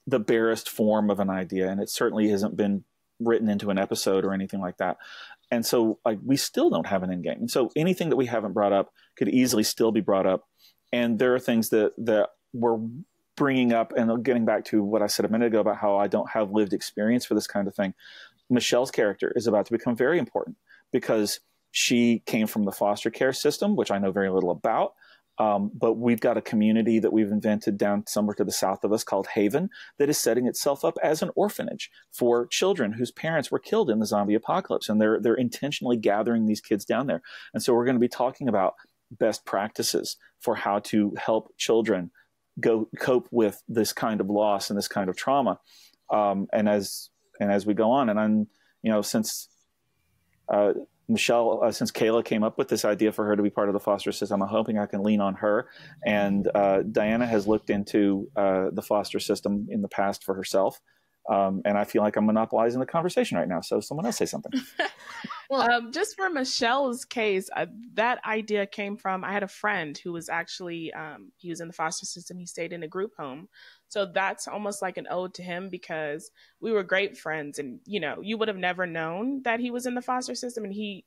the barest form of an idea. And it certainly hasn't been written into an episode or anything like that. And so, like, we still don't have an end game. And so anything that we haven't brought up could easily still be brought up. And there are things that we're bringing up, and getting back to what I said a minute ago about how I don't have lived experience for this kind of thing. Michelle's character is about to become very important because she came from the foster care system, which I know very little about. But we've got a community that we've invented down somewhere to the south of us called Haven that is setting itself up as an orphanage for children whose parents were killed in the zombie apocalypse. And they're intentionally gathering these kids down there. And so we're going to be talking about best practices for how to help children cope with this kind of loss and this kind of trauma. And as we go on, and I'm, since Michelle, since Kayla came up with this idea for her to be part of the foster system, I'm hoping I can lean on her. And Diana has looked into the foster system in the past for herself. And I feel like I'm monopolizing the conversation right now. So someone else say something. Well, just for Michelle's case, that idea came from, I had a friend who was actually, he was in the foster system. He stayed in a group home. So that's almost like an ode to him because we were great friends. And, you would have never known that he was in the foster system. And he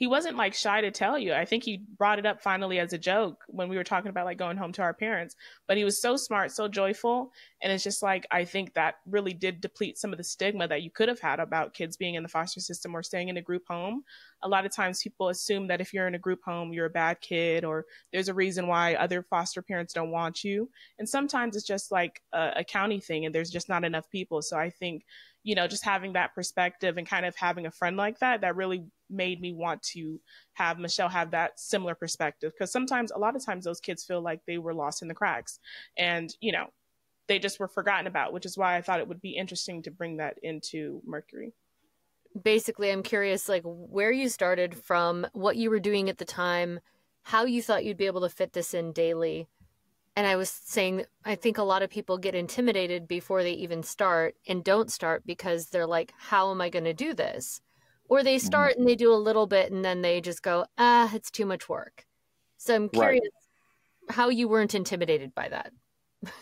wasn't like shy to tell you. I think he brought it up finally as a joke when we were talking about like going home to our parents, but he was so smart, so joyful. And it's just like, I think that really did deplete some of the stigma that you could have had about kids being in the foster system or staying in a group home. A lot of times people assume that if you're in a group home, you're a bad kid, or there's a reason why other foster parents don't want you. And sometimes it's just like a county thing and there's just not enough people. So I think, just having that perspective and kind of having a friend like that really made me want to have Michelle have that similar perspective. Because a lot of times those kids feel like they were lost in the cracks and, they just were forgotten about, which is why I thought it would be interesting to bring that into Mercury. Basically, I'm curious, like, where you started from, what you were doing at the time, how you thought you'd be able to fit this in daily. And I was saying, I think a lot of people get intimidated before they even start and don't start because they're like, how am I going to do this? Or they start and they do a little bit and then they just go, it's too much work. So I'm curious how you weren't intimidated by that.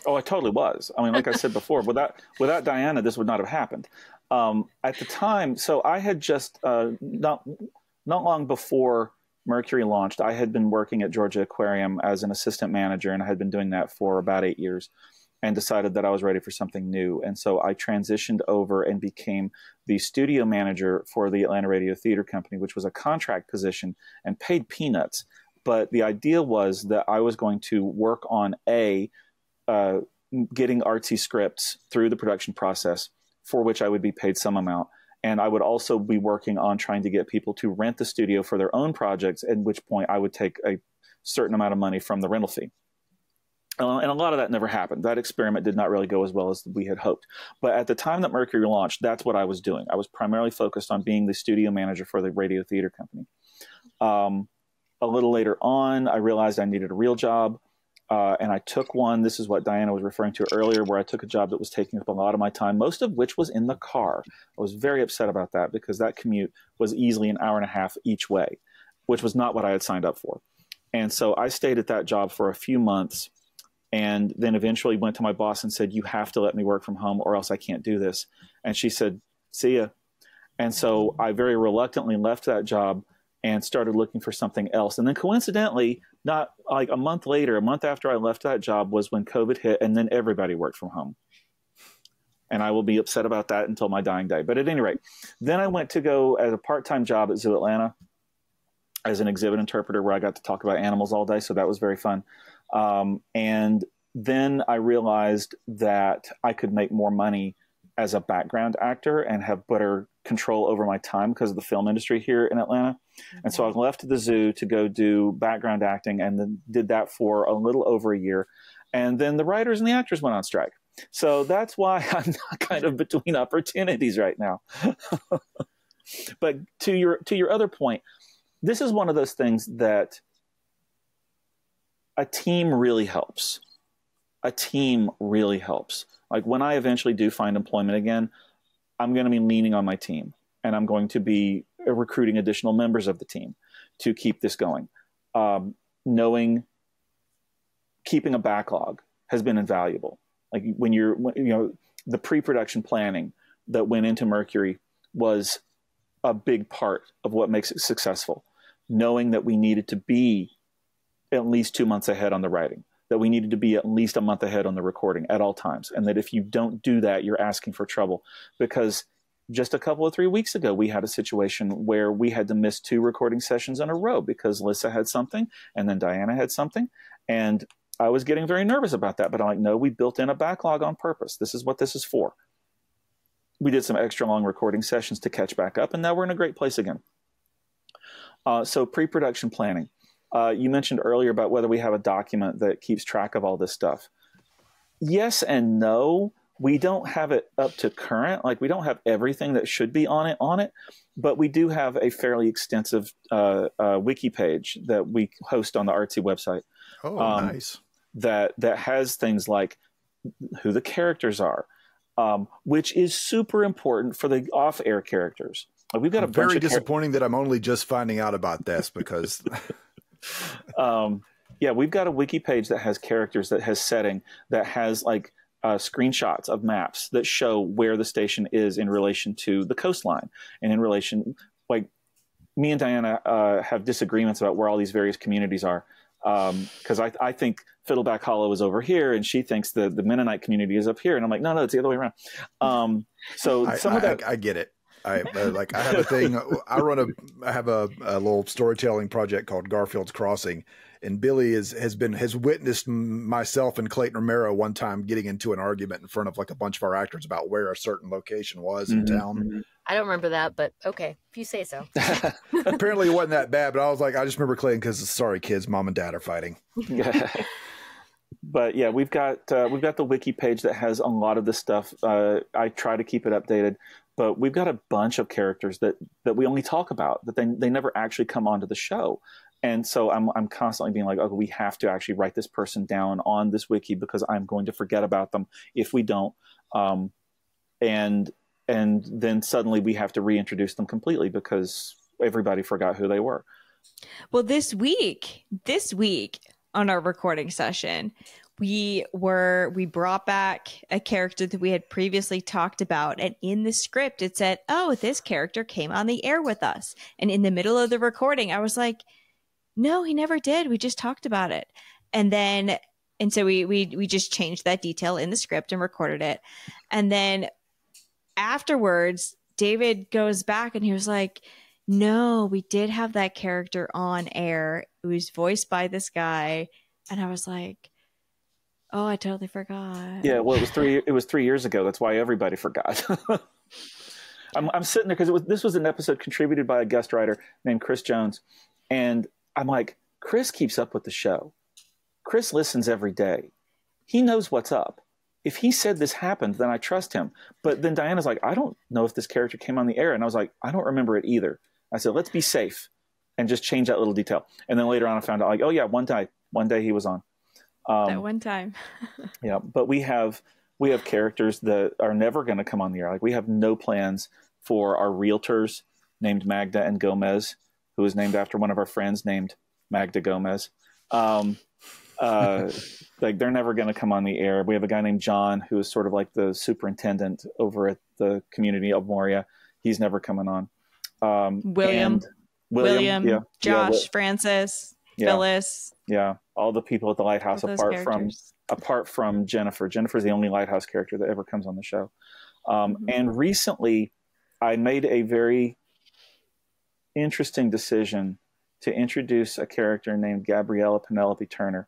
Oh, I totally was. I mean, like I said before, without Diana, this would not have happened. At the time, so I had just, not long before Mercury launched, I had been working at Georgia Aquarium as an assistant manager, and I had been doing that for about 8 years and decided that I was ready for something new. And so I transitioned over and became the studio manager for the Atlanta Radio Theater Company, which was a contract position and paid peanuts. But the idea was that I was going to work on getting ARTC scripts through the production process, for which I would be paid some amount. And I would also be working on trying to get people to rent the studio for their own projects, at which point I would take a certain amount of money from the rental fee. And a lot of that never happened. That experiment did not really go as well as we had hoped. But at the time that Mercury launched, that's what I was doing. I was primarily focused on being the studio manager for the Radio Theater Company. A little later on, I realized I needed a real job. And I took one. This is what Diana was referring to earlier, where I took a job that was taking up a lot of my time, most of which was in the car. I was very upset about that because that commute was easily an hour and a half each way, which was not what I had signed up for. And so I stayed at that job for a few months and then eventually went to my boss and said, you have to let me work from home or else I can't do this. And she said, see ya. And so I very reluctantly left that job and started looking for something else. And then coincidentally, not like a month later, a month after I left that job was when COVID hit, and then everybody worked from home. And I will be upset about that until my dying day. But at any rate, then I went to go as a part-time job at Zoo Atlanta as an exhibit interpreter, where I got to talk about animals all day. So that was very fun. And then I realized that I could make more money as a background actor and have better control over my time because of the film industry here in Atlanta. Mm-hmm. And so I left the zoo to go do background acting, and then did that for a little over a year. And then the writers and the actors went on strike. So that's why I'm not kind of between opportunities right now. But to your other point, this is one of those things that a team really helps. A team really helps. Like when I eventually do find employment again, I'm going to be leaning on my team, and I'm going to be recruiting additional members of the team to keep this going. Keeping a backlog has been invaluable. Like the pre-production planning that went into Mercury was a big part of what makes it successful. Knowing that we needed to be at least 2 months ahead on the writing, that we needed to be at least a month ahead on the recording at all times. And that if you don't do that, you're asking for trouble. Because just a couple of 3 weeks ago, we had a situation where we had to miss 2 recording sessions in a row because Lissa had something and then Diana had something. And I was getting very nervous about that, but I'm like, no, we built in a backlog on purpose. This is what this is for. We did some extra long recording sessions to catch back up, and now we're in a great place again. So pre-production planning. You mentioned earlier about whether we have a document that keeps track of all this stuff. Yes and no. We don't have it up to current. Like we don't have everything that should be on it, but we do have a fairly extensive wiki page that we host on the ARTC website. Oh, nice. That has things like who the characters are, which is super important for the off-air characters. Like we've got a bunch very of disappointing that I'm only just finding out about this because. Yeah, we've got a wiki page that has characters, that has setting, that has like screenshots of maps that show where the station is in relation to the coastline, and in relation, like me and Diana have disagreements about where all these various communities are. Because I think Fiddleback Hollow is over here, and she thinks the Mennonite community is up here, and I'm like, no, it's the other way around. I get it. I have a thing. I have a little storytelling project called Garfield's Crossing, and Billy has witnessed myself and Clayton Romero one time getting into an argument in front of like a bunch of our actors about where a certain location was in town. Mm-hmm. I don't remember that, but okay, if you say so. Apparently it wasn't that bad, but I was like, I just remember Clayton because sorry kids, mom and dad are fighting. But yeah, we've got the wiki page that has a lot of this stuff. I try to keep it updated, but we've got a bunch of characters that we only talk about, that they never actually come onto the show. And so I'm constantly being like, okay, we have to actually write this person down on this wiki because I'm going to forget about them if we don't. And then suddenly we have to reintroduce them completely because everybody forgot who they were. Well, this week on our recording session, we brought back a character that we had previously talked about, and in the script it said, oh, this character came on the air with us. And in the middle of the recording, I was like, no, he never did. We just talked about it. And so we just changed that detail in the script and recorded it. And then afterwards, David goes back and he was like, no, we did have that character on air. It was voiced by this guy. And I was like, oh, I totally forgot. Yeah, well, it was 3 years ago. That's why everybody forgot. I'm sitting there because this was an episode contributed by a guest writer named Chris Jones. And I'm like, Chris keeps up with the show. Chris listens every day. He knows what's up. If he said this happened, then I trust him. But then Diana's like, I don't know if this character came on the air. And I was like, I don't remember it either. I said, let's be safe and just change that little detail. And then later on I found out, like, oh yeah, one day he was on. That one time. Yeah, but we have characters that are never going to come on the air. Like we have no plans for our realtors named Magda and Gomez, who is named after one of our friends named Magda Gomez. Like they're never going to come on the air. We have a guy named John who is sort of like the superintendent over at the community of Moria. He's never coming on. William, yeah, Josh, Francis. Phyllis. Yeah, all the people at the lighthouse, apart from Jennifer. Jennifer's the only lighthouse character that ever comes on the show. And recently, I made a very interesting decision to introduce a character named Gabriella Penelope Turner,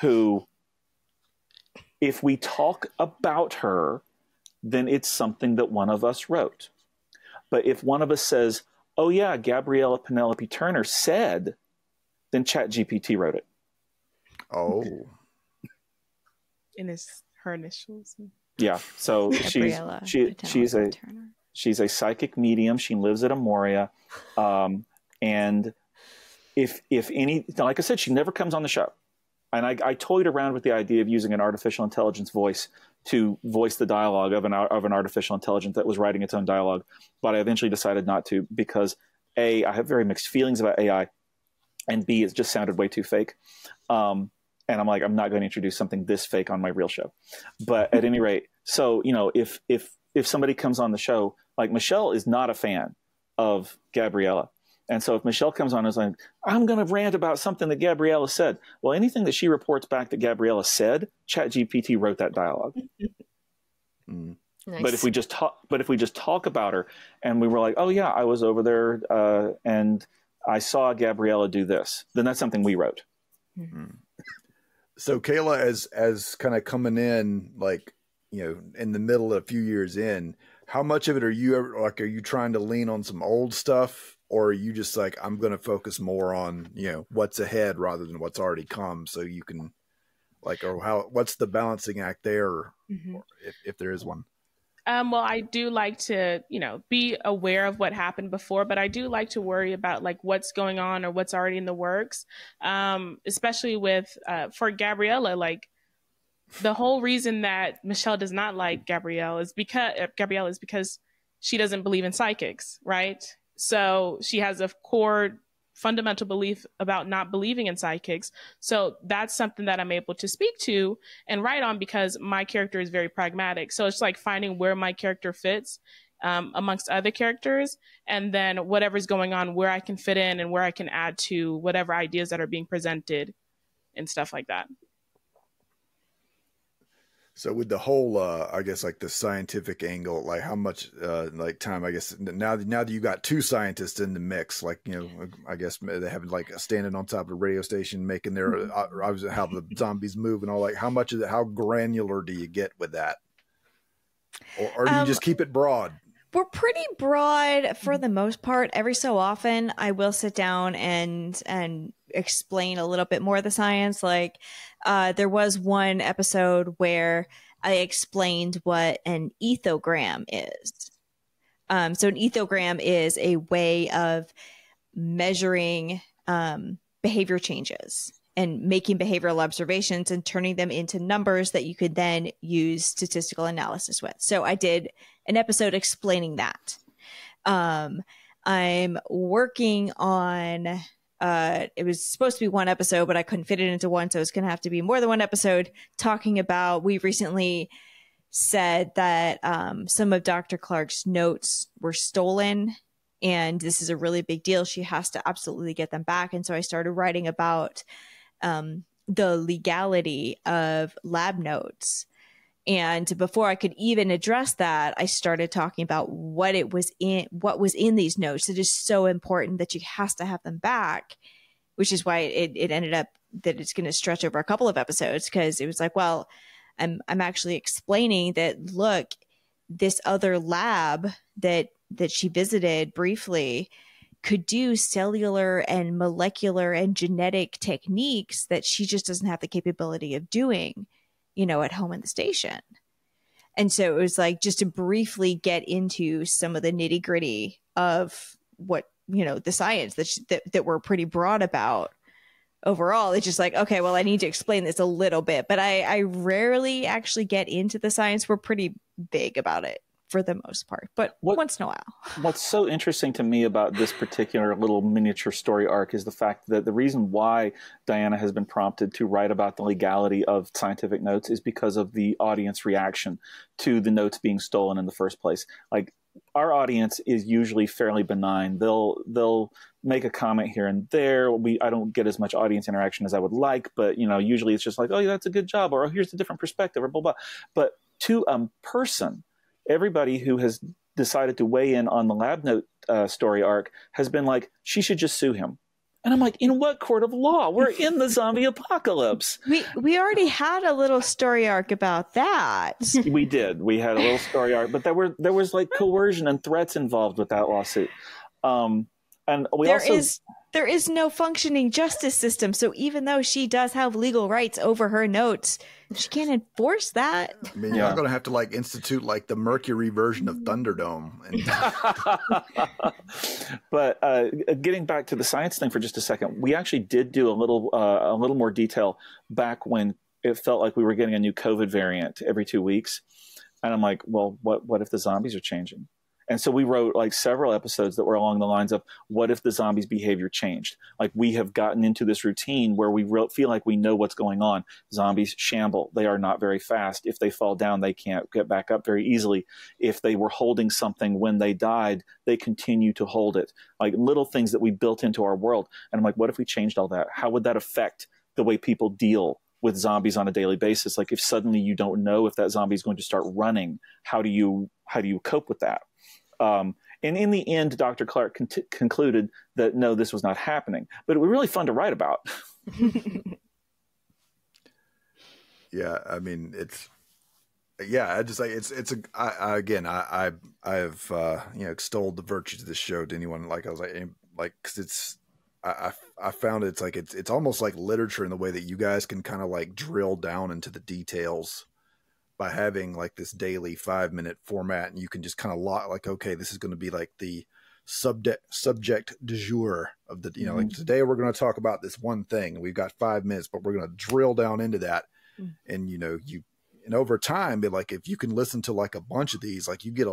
who, if we talk about her, then it's something that one of us wrote. But if one of us says, oh yeah, Gabriella Penelope Turner said, then ChatGPT wrote it. Oh. In her initials. Yeah. So she's a psychic medium. She lives at Amoria. And if any, like I said, she never comes on the show. And I toyed around with the idea of using an artificial intelligence voice to voice the dialogue of an artificial intelligence that was writing its own dialogue. But I eventually decided not to because A, I have very mixed feelings about AI, and B, it just sounded way too fake. And I'm like, I'm not going to introduce something this fake on my real show. But at any rate, so, you know, if somebody comes on the show, like Michelle is not a fan of Gabriella. And so if Michelle comes on and is like, I'm going to rant about something that Gabriella said. Well, anything that she reports back that Gabriella said, ChatGPT wrote that dialogue. Nice. But if we just talk about her and we were like, oh yeah, I was over there and I saw Gabriella do this, then that's something we wrote. Mm-hmm. So Kayla, as kind of coming in, like, you know, in the middle of a few years in, how much of it are you trying to lean on some old stuff? Or are you just like, I'm going to focus more on, you know, what's ahead rather than what's already come, so you can, like, or what's the balancing act there, or if there is one? Well, I do like to, you know, be aware of what happened before, but I do like to worry about like what's going on or what's already in the works, especially with for Gabriella. Like, the whole reason that Michelle does not like Gabrielle is because she doesn't believe in psychics, right? So she has a core fundamental belief about not believing in psychics. So that's something that I'm able to speak to and write on because my character is very pragmatic. So it's like finding where my character fits amongst other characters, and then whatever's going on, where I can fit in and where I can add to whatever ideas that are being presented and stuff like that. So with the whole, I guess, like the scientific angle, like how much like time, I guess, now that you got two scientists in the mix, like, you know, I guess they have like standing on top of a radio station, making their, how the zombies move and all, like how much of it, how granular do you get with that? Or do you just keep it broad? We're pretty broad for the most part. Every so often I will sit down and explain a little bit more of the science. Like there was one episode where I explained what an ethogram is. So an ethogram is a way of measuring behavior changes and making behavioral observations and turning them into numbers that you could then use statistical analysis with. So I did an episode explaining that. I'm working on, it was supposed to be one episode, but I couldn't fit it into one. So it's going to have to be more than one episode, talking about, we recently said that some of Dr. Clark's notes were stolen, and this is a really big deal. She has to absolutely get them back. And so I started writing about the legality of lab notes. And before I could even address that, I started talking about what was in these notes. It is so important that you has to have them back, which is why it ended up that it's going to stretch over a couple of episodes, because it was like, well, I'm actually explaining that, look, this other lab that she visited briefly could do cellular and molecular and genetic techniques that she just doesn't have the capability of doing, you know, at home in the station. And so it was like, just to briefly get into some of the nitty gritty of what, you know, the science that we're pretty broad about overall. It's just like, okay, well, I need to explain this a little bit, but I rarely actually get into the science. We're pretty big about it for the most part, but once in a while. What's so interesting to me about this particular little miniature story arc is the fact that the reason why Diana has been prompted to write about the legality of scientific notes is because of the audience reaction to the notes being stolen in the first place. Like, our audience is usually fairly benign. They'll make a comment here and there. I don't get as much audience interaction as I would like, but usually it's just like, oh, yeah, that's a good job, or oh, here's a different perspective, or blah, blah. But to a person, everybody who has decided to weigh in on the lab note story arc has been like, she should just sue him. And I'm like, in what court of law? We're in the zombie apocalypse. We already had a little story arc about that. We did. We had a little story arc, but there was like coercion and threats involved with that lawsuit. And there is no functioning justice system. So even though she does have legal rights over her notes, she can't enforce that. I mean, you're going to have to like institute like the Mercury version of Thunderdome. But getting back to the science thing for just a second, we actually did do a little more detail back when it felt like we were getting a new COVID variant every 2 weeks. And I'm like, well, what if the zombies are changing? And so we wrote like several episodes that were along the lines of, what if the zombies' behavior changed? Like, we have gotten into this routine where we feel like we know what's going on. Zombies shamble. They are not very fast. If they fall down, they can't get back up very easily. If they were holding something when they died, they continue to hold it. Like, little things that we built into our world. And I'm like, what if we changed all that? How would that affect the way people deal with zombies on a daily basis? Like, if suddenly you don't know if that zombie is going to start running, how do you cope with that? And in the end, Dr. Clark concluded that no, this was not happening. But it was really fun to write about. Yeah, I mean, I have extolled the virtues of this show to anyone. Like, I was like, because I found it's almost like literature in the way that you guys can kind of like drill down into the details by having like this daily 5-minute format, and you can just kind of like, okay, this is going to be like the subject du jour of the, like, today we're going to talk about this one thing. We've got 5 minutes, but we're going to drill down into that. And, and over time, but like, if you can listen to like a bunch of these, like, you get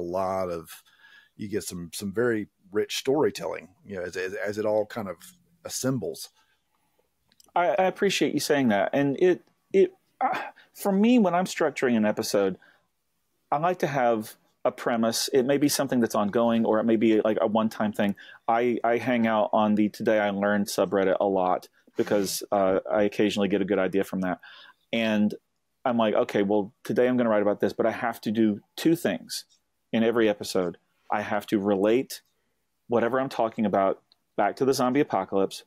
some very rich storytelling, as it all kind of assembles. I appreciate you saying that. And for me, when I'm structuring an episode, I like to have a premise. It may be something that's ongoing, or it may be like a one-time thing. I hang out on the Today I Learned subreddit a lot because I occasionally get a good idea from that. And I'm like, okay, well, today I'm going to write about this, but I have to do two things in every episode. I have to relate whatever I'm talking about back to the zombie apocalypse,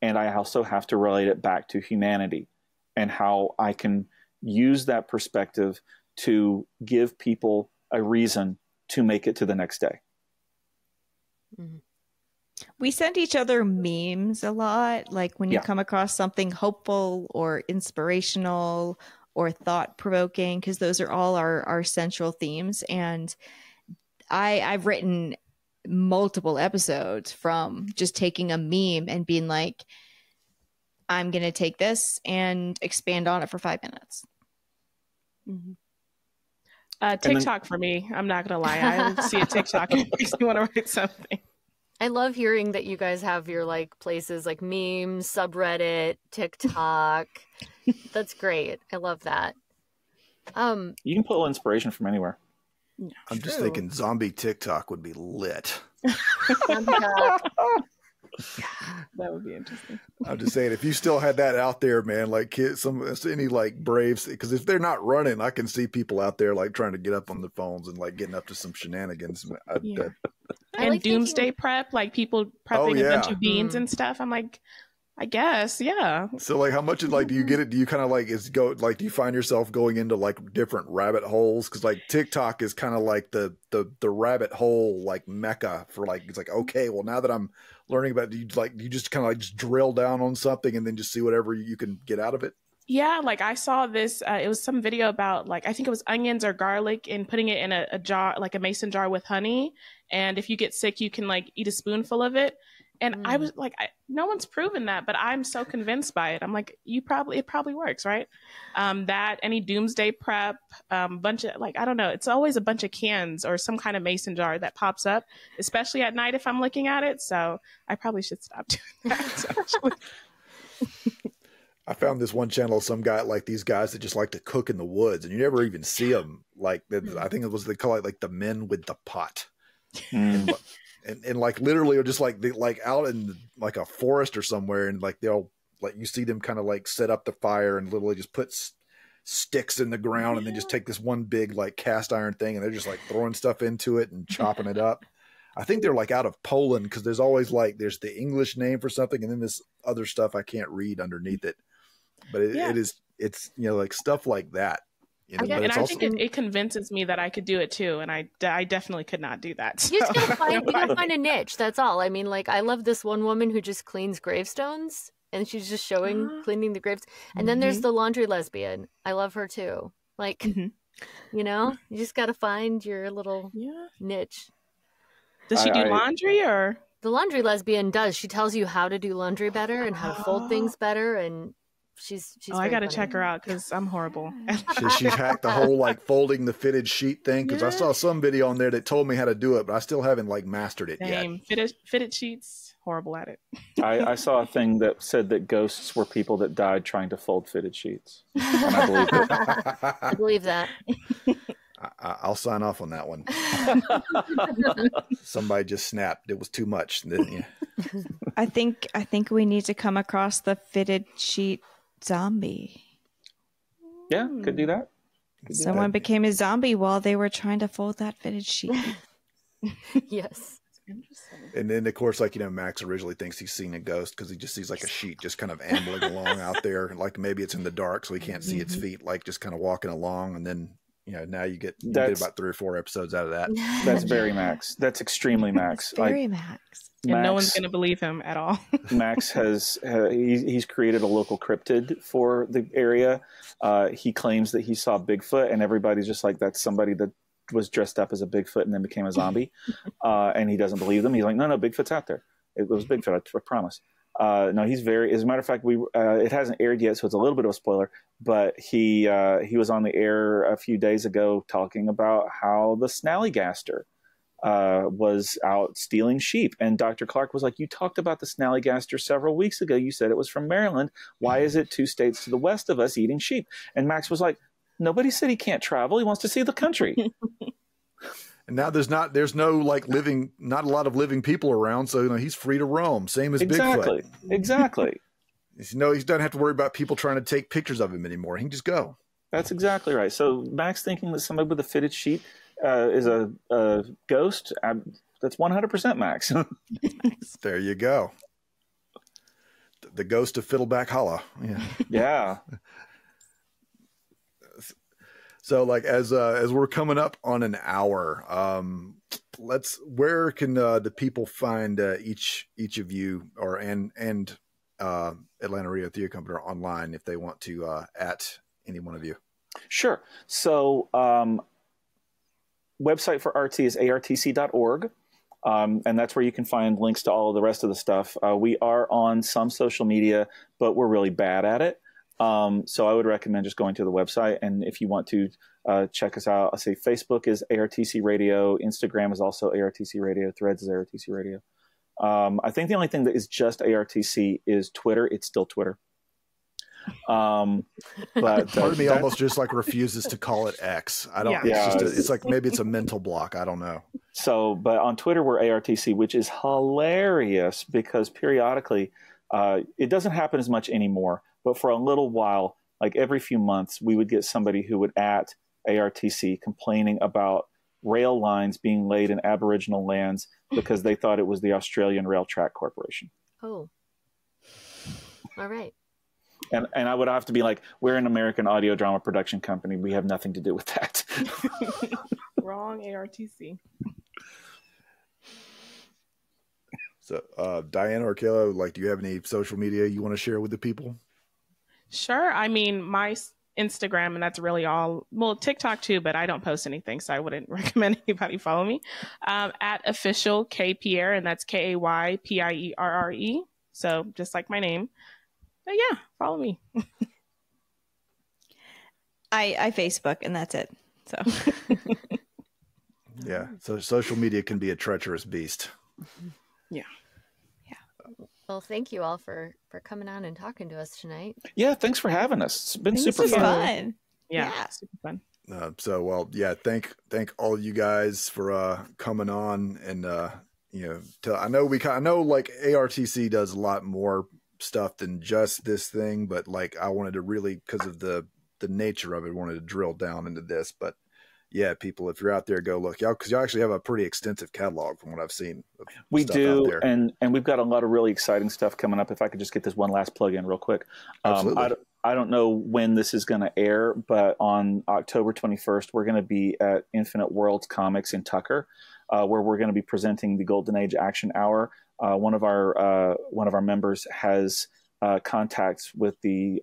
and I also have to relate it back to humanity and how I can use that perspective to give people a reason to make it to the next day. We send each other memes a lot, like when you come across something hopeful or inspirational or thought-provoking, because those are all our central themes. And I've written multiple episodes from just taking a meme and being like, I'm going to take this and expand on it for 5 minutes. TikTok for me. I'm not going to lie. I see a TikTok and it makes me want to write something. I love hearing that you guys have your like places like memes, subreddit, TikTok. That's great. I love that. You can pull inspiration from anywhere. I'm just thinking zombie TikTok would be lit. That would be interesting. I'm just saying, if you still had that out there, man, like any like Braves, because if they're not running, I can see people out there like trying to get up on the phones and like getting up to some shenanigans. And like doomsday prep, like people prepping a bunch of beans and stuff. I'm like, I guess, yeah. So like, how much like do you get it? Do you kind of like do you find yourself going into like different rabbit holes? Because like TikTok is kind of like the rabbit hole like mecca for like, it's like, okay, well, now that I'm learning about it, do you just kind of like just drill down on something and then just see whatever you can get out of it? Yeah, like I saw this, it was some video about like, I think it was onions or garlic and putting it in a jar, like a mason jar with honey. And if you get sick, you can like eat a spoonful of it. And I was like, no one's proven that, but I'm so convinced by it. I'm like, it probably works, right? That any doomsday prep, bunch of like, I don't know. It's always a bunch of cans or some kind of mason jar that pops up, especially at night if I'm looking at it. So I probably should stop doing that. I found this one channel, some guy, like these guys that just like to cook in the woods, and you never even see them. Like, I think they call it like the men with the pot. And like literally, or just like like out in like a forest or somewhere, and like they'll like you see them kind of like set up the fire and literally just put sticks in the ground, and then just take this one big like cast iron thing, and they're just like throwing stuff into it and chopping it up. I think they're like out of Poland, because there's always like there's the English name for something, and then this other stuff I can't read underneath it. But it's like stuff like that. You know, and I think it convinces me that I could do it too, and I definitely could not do that. So. You just gotta find a niche. That's all. I mean, like I love this one woman who just cleans gravestones, and she's just showing cleaning the graves. And then there's the laundry lesbian. I love her too. Like, you know, you just gotta find your little niche. Does she do laundry or? The laundry lesbian does. She tells you how to do laundry better and how to fold things better, and she's I gotta check her out because I'm horrible. She's hacked the whole like folding the fitted sheet thing, because I saw some video on there that told me how to do it, but I still haven't like mastered it yet. Fitted sheets, horrible at it. I saw a thing that said that ghosts were people that died trying to fold fitted sheets, and I believe it. I believe that. I'll sign off on that one. Somebody just snapped. It was too much. I think we need to come across the fitted sheet zombie. Yeah, could do that. Someone became a zombie while they were trying to fold that fitted sheet. Yes. And then, of course, like, Max originally thinks he's seen a ghost because he just sees like a sheet just kind of ambling along out there. Like maybe it's in the dark, so he can't see its feet, like just kind of walking along. And then, now you get about 3 or 4 episodes out of that. That's very Max. That's extremely Max. Very Max. And no one's going to believe him at all. Max he's created a local cryptid for the area. He claims that he saw Bigfoot, and everybody's just like, that's somebody that was dressed up as a Bigfoot and then became a zombie. And he doesn't believe them. He's like, no, Bigfoot's out there. It was Bigfoot, I promise. No, he's very, as a matter of fact, it hasn't aired yet, so it's a little bit of a spoiler, but he was on the air a few days ago talking about how the Snallygaster was out stealing sheep. And Dr. Clark was like, you talked about the Snallygaster several weeks ago. You said it was from Maryland. Why is it 2 states to the west of us eating sheep? And Max was like, nobody said he can't travel. He wants to see the country. And now there's not a lot of living people around. So, he's free to roam. Same as Bigfoot. Exactly. He doesn't have to worry about people trying to take pictures of him anymore. He can just go. That's exactly right. So Max thinking that somebody with a fitted sheet is a ghost, that's 100% Max. There you go. The ghost of Fiddleback Hollow. Yeah. So, like, as we're coming up on an hour, where can the people find each of you and Atlanta Radio Theater Company online if they want to at any one of you? Sure. So, website for RT is artc.org. And that's where you can find links to all of the rest of the stuff. We are on some social media, but we're really bad at it. So I would recommend just going to the website. And if you want to check us out, I'll say Facebook is ARTC Radio. Instagram is also ARTC Radio. Threads is ARTC Radio. I think the only thing that is just ARTC is Twitter. It's still Twitter. But part of me almost just like refuses to call it X. I don't. Yeah. It's like maybe it's a mental block. I don't know. So, but on Twitter we're ARTC, which is hilarious because periodically it doesn't happen as much anymore. But for a little while, like every few months, we would get somebody who would at ARTC complaining about rail lines being laid in Aboriginal lands because they thought it was the Australian Rail Track Corporation. Oh, all right. And I would have to be like, we're an American audio drama production company. We have nothing to do with that. Wrong ARTC. So, Diana or Kayla, like, do you have any social media you want to share with the people? Sure. I mean, my Instagram, and that's really all. Well, TikTok too, but I don't post anything, so I wouldn't recommend anybody follow me. At official K Pierre, and that's KAYPIERRE. So just like my name. But yeah, follow me. I Facebook, and that's it. So yeah, so social media can be a treacherous beast. Yeah. Well, thank you all for coming on and talking to us tonight. Yeah, thanks for having us. It's been super This was fun. Yeah, super fun. Thank all you guys for coming on, and I know like ARTC does a lot more stuff than just this thing, but like I wanted to really, because of the nature of it, wanted to drill down into this. But yeah, people, if you're out there, go look, y'all, because you actually have a pretty extensive catalog from what I've seen. We do, and we've got a lot of really exciting stuff coming up. If I could just get this one last plug in real quick. Absolutely. I don't know when this is going to air, but on October 21st, we're going to be at Infinite Worlds Comics in Tucker, where we're going to be presenting the Golden Age Action Hour. One of our members has contacts with the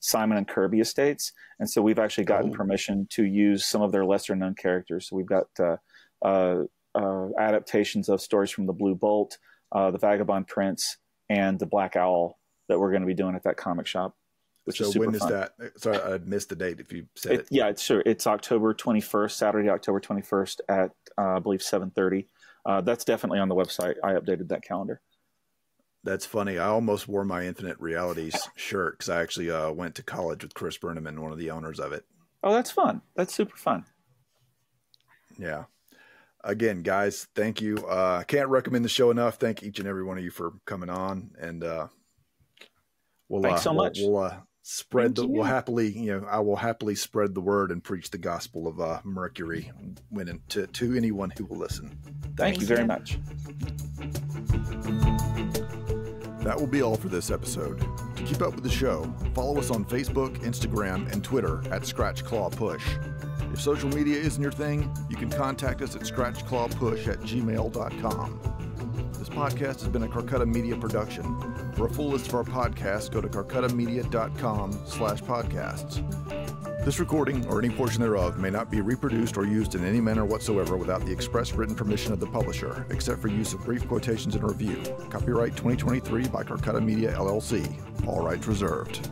Simon and Kirby estates, and so we've actually gotten permission to use some of their lesser known characters. So we've got adaptations of stories from the Blue Bolt, the Vagabond Prince, and the Black Owl that we're going to be doing at that comic shop. Which is super fun. That? Sorry, I missed the date. If you said it. Yeah, it's October 21st, Saturday, October 21st at I believe 7:30. That's definitely on the website. I updated that calendar. That's funny. I almost wore my Infinite Realities shirt because I actually went to college with Chris Berneman, one of the owners of it. Oh, that's fun. That's super fun. Yeah. Again, guys, thank you. I can't recommend the show enough. Thank each and every one of you for coming on, and thanks so much. We'll happily, I will happily spread the word and preach the gospel of Mercury to anyone who will listen. Thank you very much. That will be all for this episode. To keep up with the show, follow us on Facebook, Instagram, and Twitter at Scratch Claw Push. If social media isn't your thing, you can contact us at scratchclawpush@gmail.com. This podcast has been a Carcutta Media production. For a full list of our podcasts, go to carcuttamedia.com/podcasts. This recording, or any portion thereof, may not be reproduced or used in any manner whatsoever without the express written permission of the publisher, except for use of brief quotations and review. Copyright 2023 by Carcutta Media, LLC. All rights reserved.